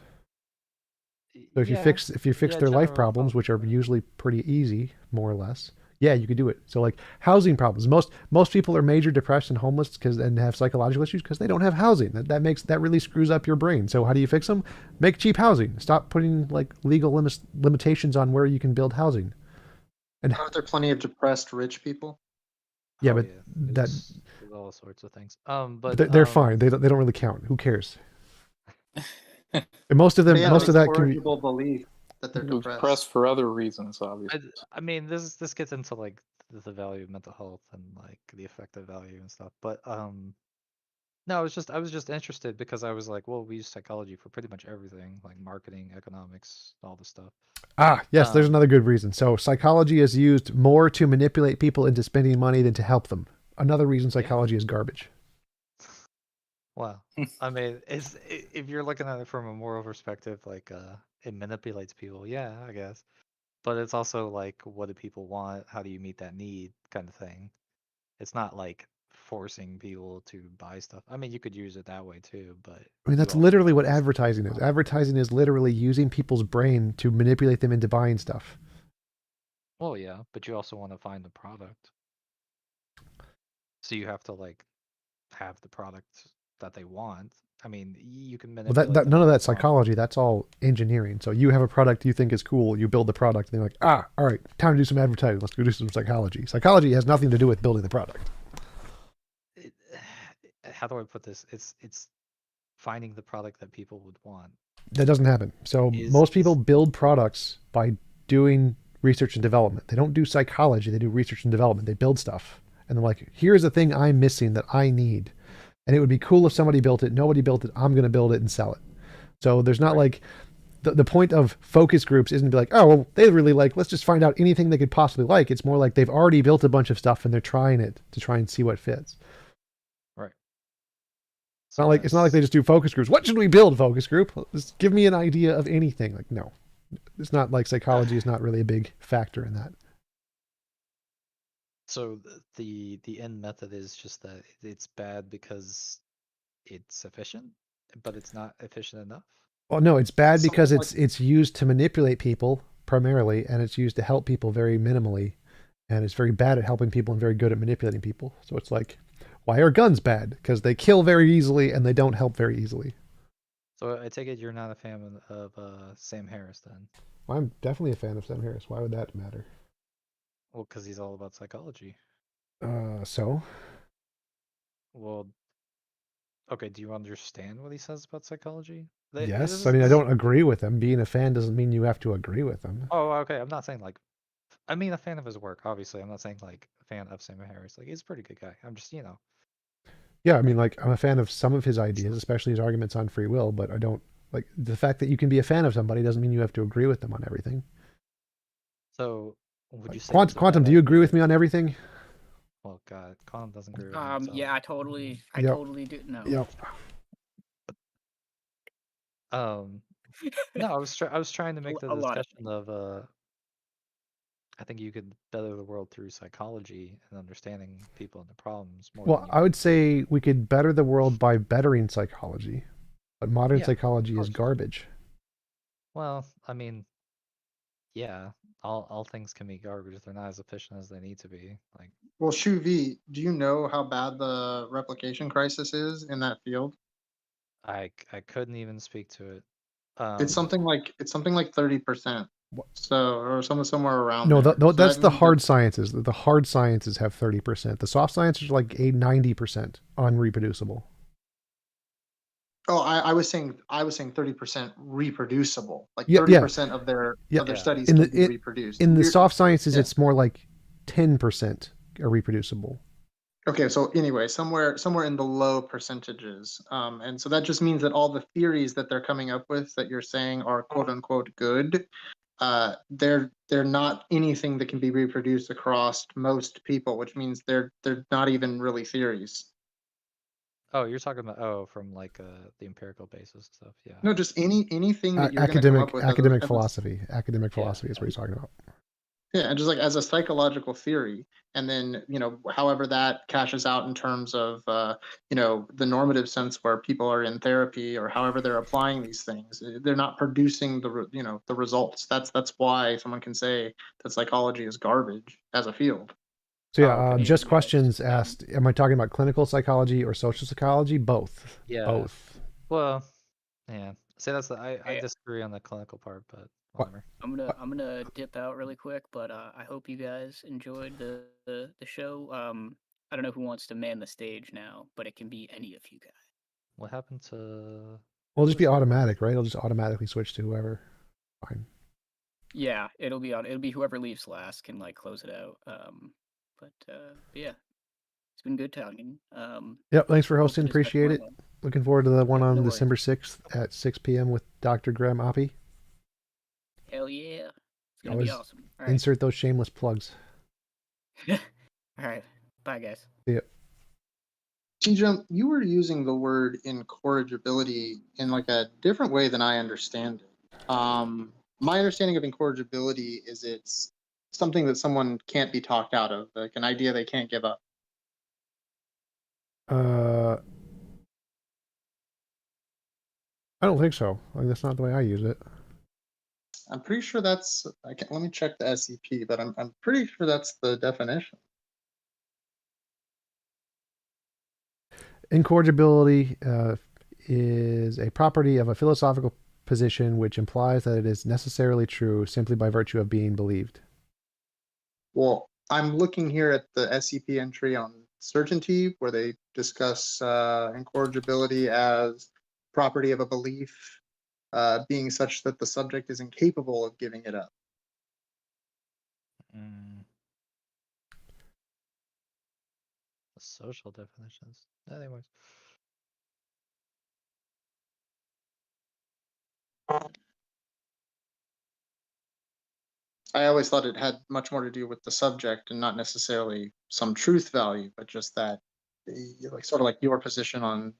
So yeah, if you fix yeah, their life general problems, which are problems. usually pretty easy, more or less, yeah, you could do it. So like housing problems. Most people are major depressed and homeless and have psychological issues because they don't have housing. That really screws up your brain. So how do you fix them? Make cheap housing. Stop putting like legal limitations on where you can build housing. And Aren't there plenty of depressed rich people? yeah, Oh but yeah, that there's all sorts of things. they're fine. They don't really count. Who cares? And most of But them, yeah, most the of that can be. incorrigible belief that they're They're depressed. depressed for other reasons, obviously. I mean, this gets into like the value of mental health and like the effective value and stuff. But no, I was just interested because I was like, well, we use psychology for pretty much everything, like marketing, economics, all this stuff. Ah, yes, there's Um, another good reason. So psychology is used more to manipulate people into spending money than to help them. Another reason psychology is garbage. Well, I mean, if you're looking at it from a moral perspective, like it manipulates people, yeah, I guess. But it's also like, what do people want? How do you meet that need, kind of thing. It's not like forcing people to buy stuff. I mean, you could use it that way too, but I mean, you that's also literally want what to sell advertising is. product. Advertising is literally using people's brain to manipulate them into buying stuff. Well, yeah, but you also want to find the product. So you have to like have the product that they want. I mean, you can Well, manipulate them none of all that's you want. psychology. That's all engineering. So you have a product you think is cool. You build the product, and they're like, all right, time to do some advertising. Let's go do some psychology. Psychology has nothing to do with building the product. It, how do I put this? It's finding the product that people would want. That doesn't happen. So most people build products by doing research and development. They don't do psychology. They do research and development. They build stuff. And they're like, here's the thing I'm missing that I need. And it would be cool if somebody built it. Nobody built it. I'm going to build it and sell it. So there's not like the point of focus groups isn't to be like, oh, well, they really like, let's just find out anything they could possibly like. It's more like they've already built a bunch of stuff and they're trying it to try and see what fits. Right. It's not like they just do focus groups. What should we build, focus group? Just give me an idea of anything. Like, no. It's not like psychology is not really a big factor in that. So the end method is just that it's bad because it's efficient, but it's not efficient enough. Well, no, it's bad Something because like- it's used to manipulate people primarily, and it's used to help people very minimally, and it's very bad at helping people and very good at manipulating people. So it's like, why are guns bad? Because they kill very easily and they don't help very easily. So I take it you're not a fan of Sam Harris then? Well, I'm definitely a fan of Sam Harris. Why would that matter? Well, because he's all about psychology. So? Well, okay, do you understand what he says about psychology? Yes. I mean, I don't agree with him. Being a fan doesn't mean you have to agree with him. Oh, okay. I'm not saying like, I mean, a fan of his work, obviously. I'm not saying like a fan of Sam Harris. Like, he's a pretty good guy. I'm just, Yeah, I mean, like, I'm a fan of some of his ideas, especially his arguments on free will, but I don't, like, the fact that you can be a fan of somebody doesn't mean you have to agree with them on everything. So, would Like, you say it's a Quantum, bad do you agree with idea? me on everything? Well, God, Quantum doesn't agree with me. So. Yeah, I totally Yep. do. No. Yep. No, I was trying to make the A lot of discussion of I think you could better the world through psychology and understanding people and their problems more Well, than I would say we could better the world by bettering psychology, but modern Yeah, psychology of is course. garbage. Well, I mean, yeah, all things can be garbage if they're not as efficient as they need to be. Like, Well, Shu V, do you know how bad the replication crisis is in that field? I couldn't even speak to it. It's something like 30%. So or somewhere around No, there. So that's that the means hard sciences. The hard sciences have 30%. The soft sciences are like 90% unreproducible. Oh, I was saying 30% reproducible. Like Yeah, 30% of their yeah. studies In can be the reproduced. in the soft sciences, yeah. it's more like 10% are reproducible. Okay, so anyway, somewhere in the low percentages, and so that just means that all the theories that they're coming up with that you're saying are quote unquote good, they're not anything that can be reproduced across most people, which means they're not even really theories. Oh, you're talking about from like the empirical basis stuff, yeah. No, just anything that you're going to come up with. Academic philosophy. Academic Yeah, philosophy is what he's talking about. Yeah, and just like as a psychological theory, and then however that cashes out in terms of the normative sense where people are in therapy or however they're applying these things, they're not producing the results. That's why someone can say that psychology is garbage as a field. So yeah, okay. just Yes. questions asked. Am I talking about clinical psychology or social psychology? Both. Yeah. Both. Well, yeah. See, that's I Okay. disagree on the clinical part, but whatever. I'm gonna dip out really quick, but I hope you guys enjoyed the show. I don't know who wants to man the stage now, but it can be any of you guys. What happened to? Well, it'll just be automatic, right? It'll just automatically switch to whoever. Fine. Yeah, it'll be whoever leaves last can like close it out. But yeah, it's been good talking. Yep. Thanks for hope hosting. the discussion Appreciate went it. well. Looking forward to the one No on worries. December 6th at 6 p.m. with Dr. Graham Oppie. Hell yeah, it's gonna Always be awesome. All right. insert those shameless plugs. All right. Bye, guys. See ya. TJump, you were using the word incorrigibility in like a different way than I understand it. My understanding of incorrigibility is it's something that someone can't be talked out of, like an idea they can't give up. I don't think so. Like, that's not the way I use it. I'm pretty sure that's. Let me check the SEP, but I'm pretty sure that's the definition. Incorrigibility is a property of a philosophical position which implies that it is necessarily true simply by virtue of being believed. Well, I'm looking here at the SEP entry on certainty, where they discuss incorrigibility as property of a belief being such that the subject is incapable of giving it up. The social definitions. Anyways. I always thought it had much more to do with the subject and not necessarily some truth value, but just that, like sort of like your position on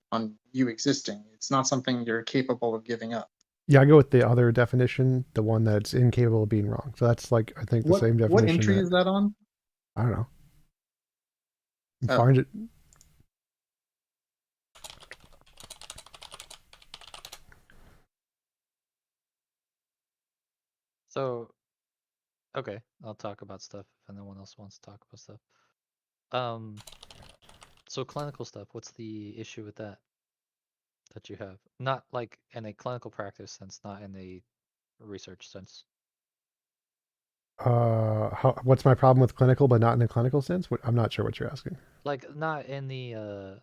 you existing. It's not something you're capable of giving up. Yeah, I go with the other definition, the one that's incapable of being wrong. So that's like, I think, the same definition. What entry is that on? I don't know. Oh. Find it. So, okay, I'll talk about stuff if anyone else wants to talk about stuff. So clinical stuff, what's the issue with that you have? Not like in a clinical practice sense, not in a research sense. What's my problem with clinical, but not in a clinical sense? I'm not sure what you're asking. Like not in the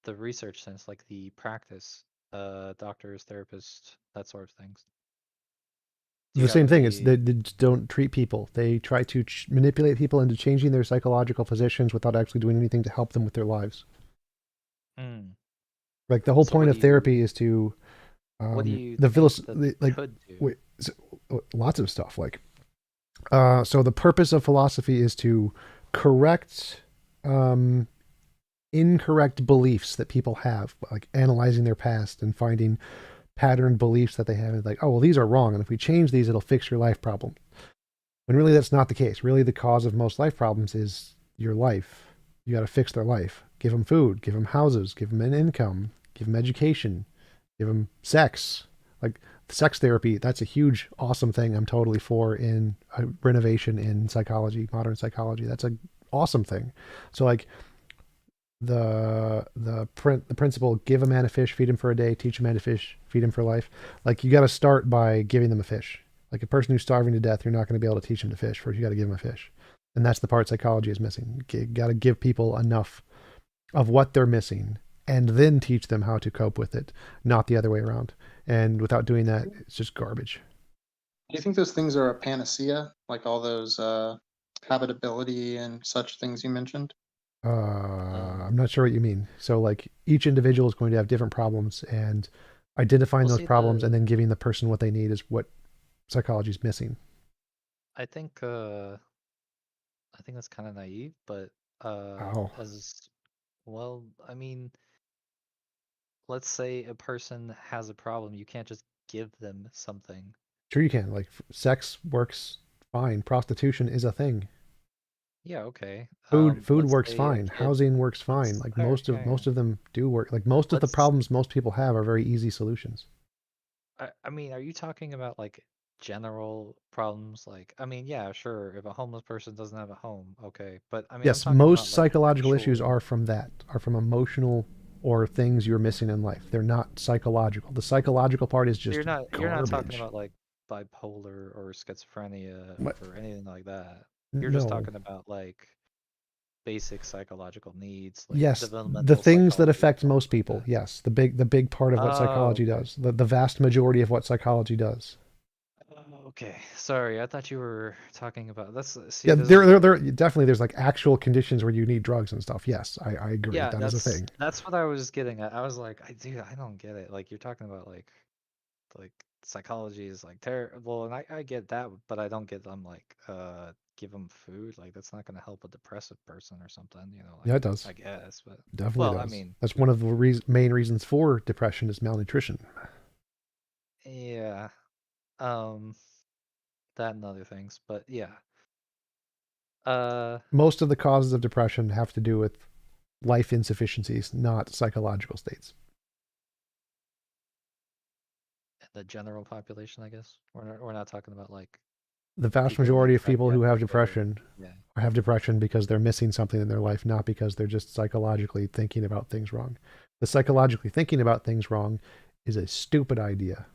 research sense, like the practice, doctors, therapists, that sort of things. The same thing. It's they don't treat people. They try to manipulate people into changing their psychological positions without actually doing anything to help them with their lives. Like the whole point of therapy is to what do you could do? Lots of stuff. Like so the purpose of philosophy is to correct incorrect beliefs that people have, like analyzing their past and finding patterned beliefs that they have. Like, oh, well, these are wrong, and if we change these, it'll fix your life problem. When really that's not the case. Really, the cause of most life problems is your life. You got to fix their life. Give them food, give them houses, give them an income, give them education, give them sex. Like sex therapy, that's a huge, awesome thing I'm totally for in renovation in psychology, modern psychology. That's an awesome thing. So like the principle, give a man a fish, feed him for a day, teach a man to fish, feed him for life. Like you got to start by giving them a fish. Like a person who's starving to death, you're not going to be able to teach him to fish. First, you got to give him a fish. And that's the part psychology is missing. You got to give people enough of what they're missing and then teach them how to cope with it, not the other way around. And without doing that, it's just garbage. Do you think those things are a panacea, like all those habitability and such things you mentioned? I'm not sure what you mean. So like each individual is going to have different problems, and identifying those problems and then giving the person what they need is what psychology is missing. I think that's kind of naive, but as well, I mean, let's say a person has a problem, you can't just give them something. Sure you can. Like sex works fine. Prostitution is a thing. Yeah, okay. Food works fine. Housing works fine. Like most of them do work. Like most of the problems most people have are very easy solutions. I mean, are you talking about like general problems? Like, I mean, yeah, sure. If a homeless person doesn't have a home, okay. But I mean, yes, most psychological issues are from emotional or things you're missing in life. They're not psychological. The psychological part is just you're not talking about like bipolar or schizophrenia or anything like that. You're just talking about like basic psychological needs. Like yes, the things that affect most people. Yes, the big part of what psychology does. The vast majority of what psychology does. Okay, sorry. I thought you were talking about yeah, there definitely there's like actual conditions where you need drugs and stuff. Yes, I agree. Yeah, that is a thing. That's what I was getting at. I was like, I don't get it. Like you're talking about like psychology is like terrible, and I get that, but I don't get. I'm like, give them food, like that's not gonna help a depressive person or something, Yeah, like it does. I guess, but Definitely well, I does. mean, That's one of the main reasons for depression is malnutrition. yeah, that and other things, but yeah. Most of the causes of depression have to do with life insufficiencies, not psychological states. The general population, I guess. We're not talking about like The vast people with majority like of people who have psychiatric or depression yeah. have depression because they're missing something in their life, not because they're just psychologically thinking about things wrong. The psychologically thinking about things wrong is a stupid idea.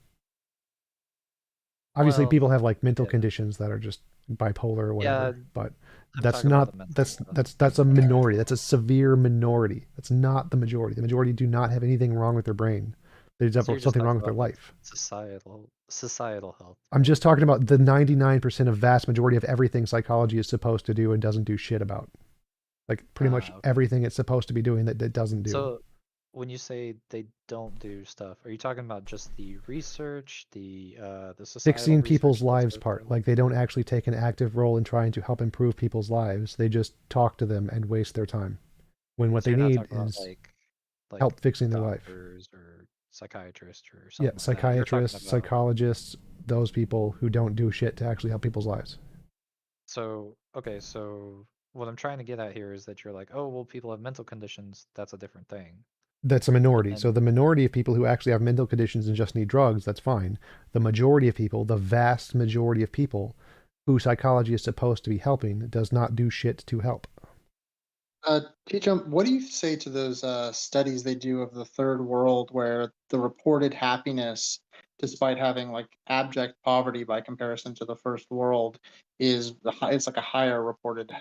Obviously, Well, people have like mental yeah. conditions that are just bipolar or Yeah, whatever, but I'm that's talking about not the mental that's stuff. that's a minority. That's a severe minority. That's not the majority. The majority do not have anything wrong with their brain. They just So you're have just something wrong talking with their about like life. societal health, I'm right? just talking about the 99% of vast majority of everything psychology is supposed to do and doesn't do shit about. Like pretty much Okay. everything it's supposed to be doing that it doesn't do. So when you say they don't do stuff, are you talking about just the research, the societal Fixing research people's that's lives supposed part. to Like they don't actually take an active role in trying to help improve people's lives. They just talk to them and waste their time. When what So they you're not need talking about is like help fixing their life. doctors or psychiatrists or Yeah, something like that. You're talking psychiatrists, about psychologists, those people who don't do shit to actually help people's lives. so okay, so what I'm trying to get at here is that you're like, oh well, people have mental conditions, that's a different thing. That's a But minority. So then the minority of people who actually have mental conditions and just need drugs, that's fine. The majority of people, the vast majority of people who psychology is supposed to be helping, does not do shit to help. TJump, what do you say to those studies they do of the third world where the reported happiness, despite having like abject poverty by comparison to the first world, is it's like a higher reported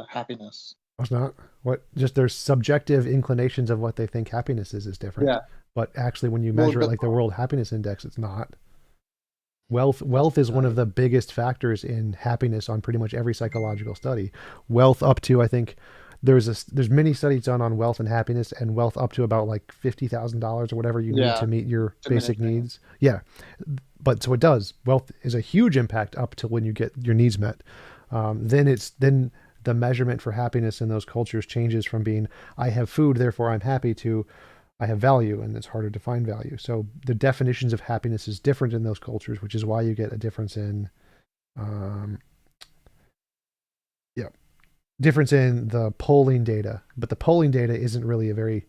happiness? It's not what just their subjective inclinations of what they think happiness is different. Yeah. But actually, when you Well, measure it but like the World Happiness Index, it's not. Wealth what's is the one of the biggest factors in happiness on pretty much every psychological study. Wealth up to I think there's many studies done on wealth and happiness, and wealth up to about like $50,000 or whatever you need yeah, to meet your basic diminishing. needs. Yeah, but so it does. Wealth is a huge impact up to when you get your needs met. Then the measurement for happiness in those cultures changes from being I have food, therefore I'm happy, to I have value, and it's harder to find value. So the definitions of happiness is different in those cultures, which is why you get a difference in, yeah, difference in the polling data. But the polling data isn't really a very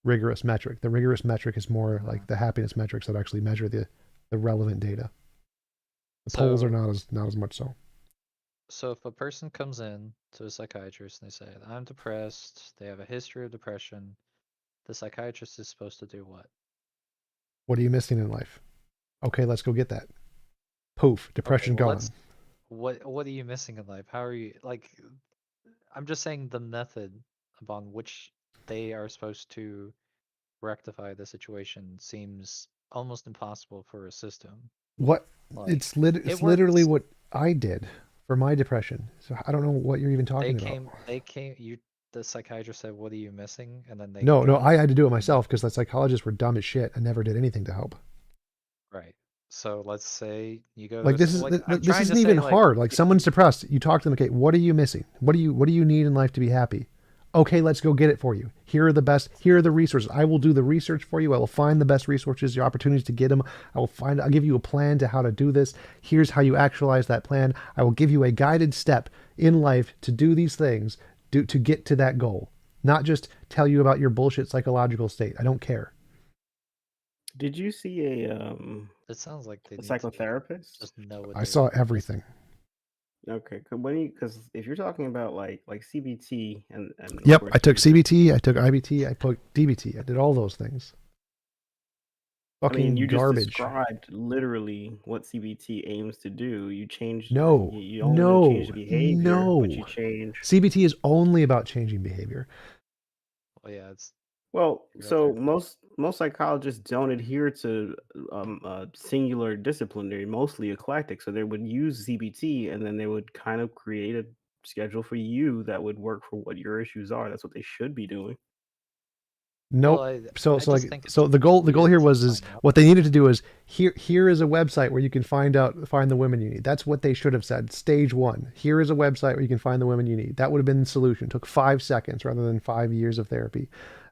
rigorous metric. The rigorous metric is more like the happiness metrics that actually measure the relevant data. The polls are not as much so. So if a person comes in to a psychiatrist and they say, I'm depressed, they have a history of depression, the psychiatrist is supposed to do what? What are you missing in life? Okay, let's go get that. Poof, Okay, depression well gone. what are you missing in life? How are you like I'm just saying the method upon which they are supposed to rectify the situation seems almost impossible for a system. What Like it it's literally works. what I did for my depression. So I don't know what you're even talking about. The psychiatrist said, "What are you missing?" And then they No, got I had to do it the myself because the psychologists were dumb as shit and never did anything to help. right. So let's say you go to Like a like I'm this trying to isn't even say like hard. Like someone's depressed, you talk to them. Okay, what are you missing? What do you need in life to be happy? Okay, let's go get it for you. Here are the resources. I will do the research for you. I will find the best resources, your opportunities to get them. I'll give you a plan to how to do this. Here's how you actualize that plan. I will give you a guided step in life to do these things, to get to that goal. Not just tell you about your bullshit psychological state. I don't care. Did you see it sounds like they a need to psychotherapist? just know what I they're saw everything. Okay, because if you're talking about like CBT and of Yep, course I took you, CBT, I took IBT, I took DBT. I did all those things. I mean, Fucking you just garbage. described literally what CBT aims to do. You change, No, you only don't change the behavior, but you no. change. CBT is only about changing behavior. well, yeah, it's Well, that's so fair. most psychologists don't adhere to singular discipline. They're mostly eclectic, so they would use CBT, and then they would kind of create a schedule for you that would work for what your issues are. That's what they should be doing. Nope. Well, So I so just like think so it's the goal weird here to was is find out. what they needed to do is here is a website where you can find the women you need. That's what they should have said. Stage 1. Here is a website where you can find the women you need. That would have been the solution. It took 5 seconds rather than 5 years of therapy.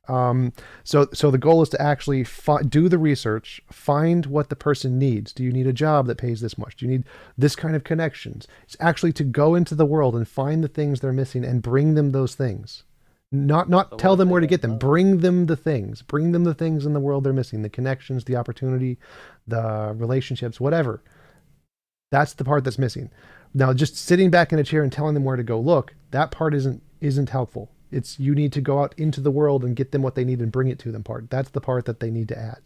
So the goal is to actually do the research, find what the person needs. Do you need a job that pays this much? Do you need this kind of connections? It's actually to go into the world and find the things they're missing and bring them those things. Not So tell what if them they where to don't get them. know? Bring them the things. Bring them the things in the world they're missing. The connections, the opportunity, the relationships, whatever. That's the part that's missing. Now, just sitting back in a chair and telling them where to go look, that part isn't helpful. It's you need to go out into the world and get them what they need and bring it to them part. That's the part that they need to add.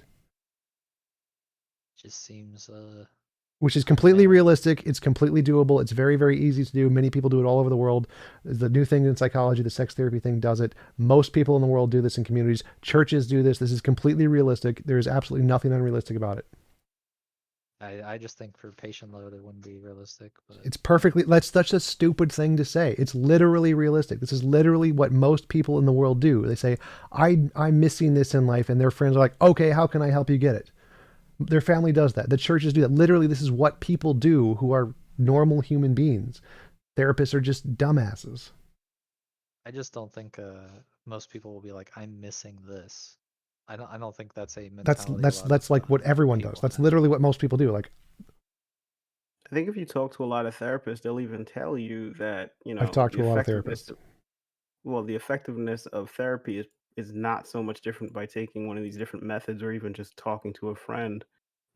Just seems Which is completely man. realistic. It's completely doable. It's very, very easy to do. Many people do it all over the world. The new thing in psychology, the sex therapy thing does it. Most people in the world do this in communities. Churches do this. This is completely realistic. There's absolutely nothing unrealistic about it. I just think for patient load it wouldn't be realistic, but It's perfectly, that's such a stupid thing to say. It's literally realistic. This is literally what most people in the world do. They say, I'm missing this in life. And their friends are like, okay, how can I help you get it? Their family does that. The churches do that. Literally, this is what people do who are normal human beings. Therapists are just dumbasses. I just don't think most people will be like, I'm missing this. I don't think that's a mentality. That's like what everyone does. That's literally what most people do. Like, I think if you talk to a lot of therapists, they'll even tell you that, I've talked the to a lot of effectiveness therapists. well, the effectiveness of therapy is not so much different by taking one of these different methods or even just talking to a friend.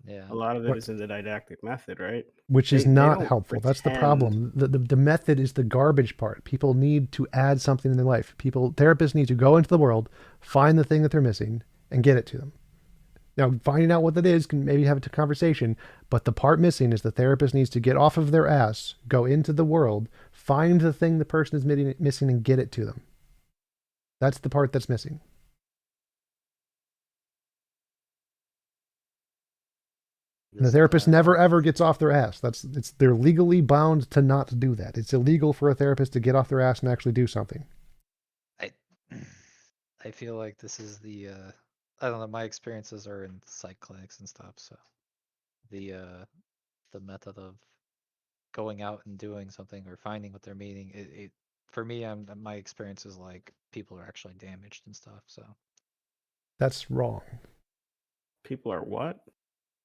Yeah. A lot of it Right. is in the didactic method, right? Which is They not don't helpful. That's the pretend. problem. The method is the garbage part. People need to add something in their life. Therapists need to go into the world, find the thing that they're missing, and get it to them. Now, finding out what that is can maybe have a conversation, but the part missing is the therapist needs to get off of their ass, go into the world, find the thing the person is missing, and get it to them. That's the part that's missing. And the therapist never ever gets off their ass. They're legally bound to not do that. It's illegal for a therapist to get off their ass and actually do something. I feel like this is the I don't know, my experiences are in psych clinics and stuff, so the method of going out and doing something or finding what they're meaning, it for me, my experience is like people are actually damaged and stuff, so That's wrong. People are what?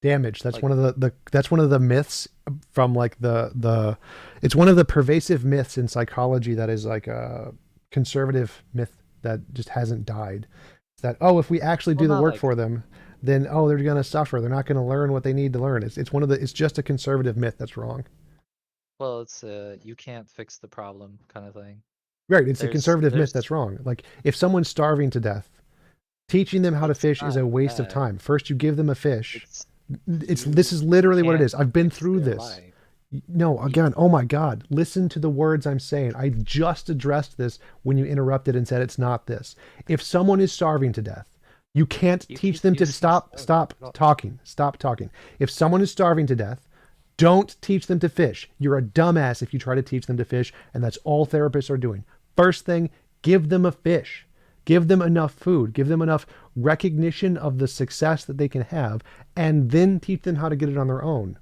Damage. That's Like- one of that's one of the myths from like it's one of the pervasive myths in psychology that is like a conservative myth that just hasn't died. It's that, oh, if we actually do Well, the not work like- for them, then oh, they're going to suffer. They're not going to learn what they need to learn. It's just a conservative myth that's wrong. well, it's you can't fix the problem kind of thing. Right, it's a There's- conservative myth there's- that's wrong. Like if someone's starving to death, teaching them how to It's fish is a not waste of that. time. First you give them a fish. It's This is literally what it can't is. I've been fix through their this. life. No, again, oh my God, listen to the words I'm saying. I just addressed this when you interrupted and said it's not this. If someone is starving to death, you can't You teach keep them to using stop talking. Stop talking. If someone is starving to death, don't teach them to fish. You're a dumbass if you try to teach them to fish, and that's all therapists are doing. First thing, give them a fish. Give them enough food. Give them enough recognition of the success that they can have, and then teach them how to get it on their own.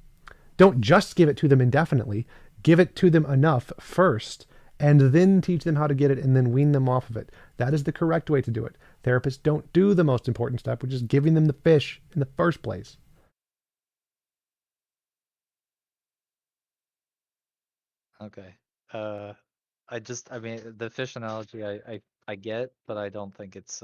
Don't just give it to them indefinitely. Give it to them enough first, and then teach them how to get it and then wean them off of it. That is the correct way to do it. Therapists don't do the most important step, which is giving them the fish in the first place. Okay. I mean, the fish analogy I get, but I don't think it's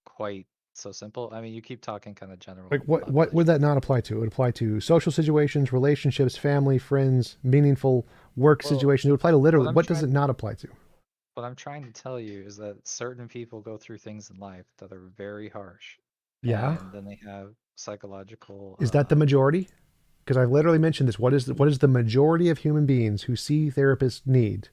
quite so simple. I mean, you keep talking kind of general. Like what would that not apply to? It would apply to social situations, relationships, family, friends, meaningful work Well, situations. It would apply to literally. I'm What does it trying- not apply to? What I'm trying to tell you is that certain people go through things in life that are very harsh. Yeah. And then they have psychological. Is that the majority? Because I've literally mentioned this. What is the majority of human beings who see therapists need?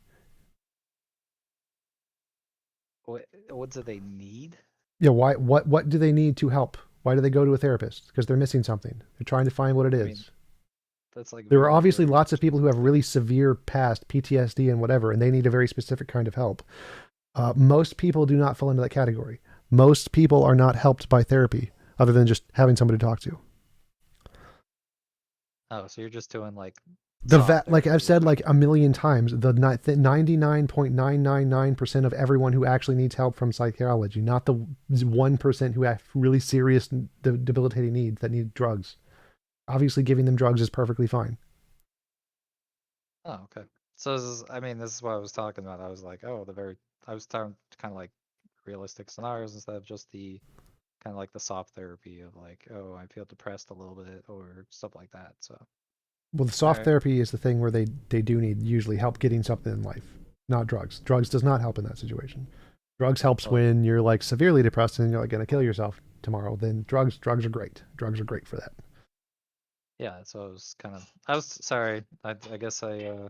What do they need? Yeah. Why? What do they need to help? Why do they go to a therapist? Because they're missing something. They're trying to find what it is. mean, That's like There are very, obviously very lots of people who have really severe past PTSD and whatever, and they need a very specific kind of help. Most people do not fall into that category. Most people are not helped by therapy other than just having somebody to talk to. Oh, so you're just doing like Like I've said like a million times, the 99.999% of everyone who actually needs help from psychology, not the 1% who have really serious debilitating needs that need drugs. Obviously, giving them drugs is perfectly fine. Oh, okay. So this is what I was talking about. I was like, oh, I was talking kind of like realistic scenarios instead of just the kind of like the soft therapy of like, oh, I feel depressed a little bit or stuff like that. So. Well, the soft Alright. therapy is the thing where they do need usually help getting something in life, not drugs. Drugs does not help in that situation. Drugs helps when you're like severely depressed and you're like gonna kill yourself tomorrow. Then drugs are great. Drugs are great for that. Yeah, so I was sorry. I guess I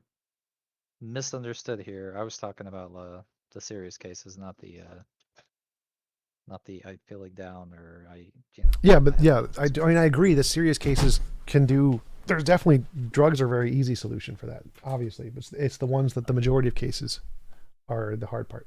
misunderstood here. I was talking about the serious cases, not the I feeling down or Yeah, but yeah, I mean I agree. The serious cases can do. There's definitely drugs are a very easy solution for that, obviously, but it's the ones that the majority of cases are the hard part.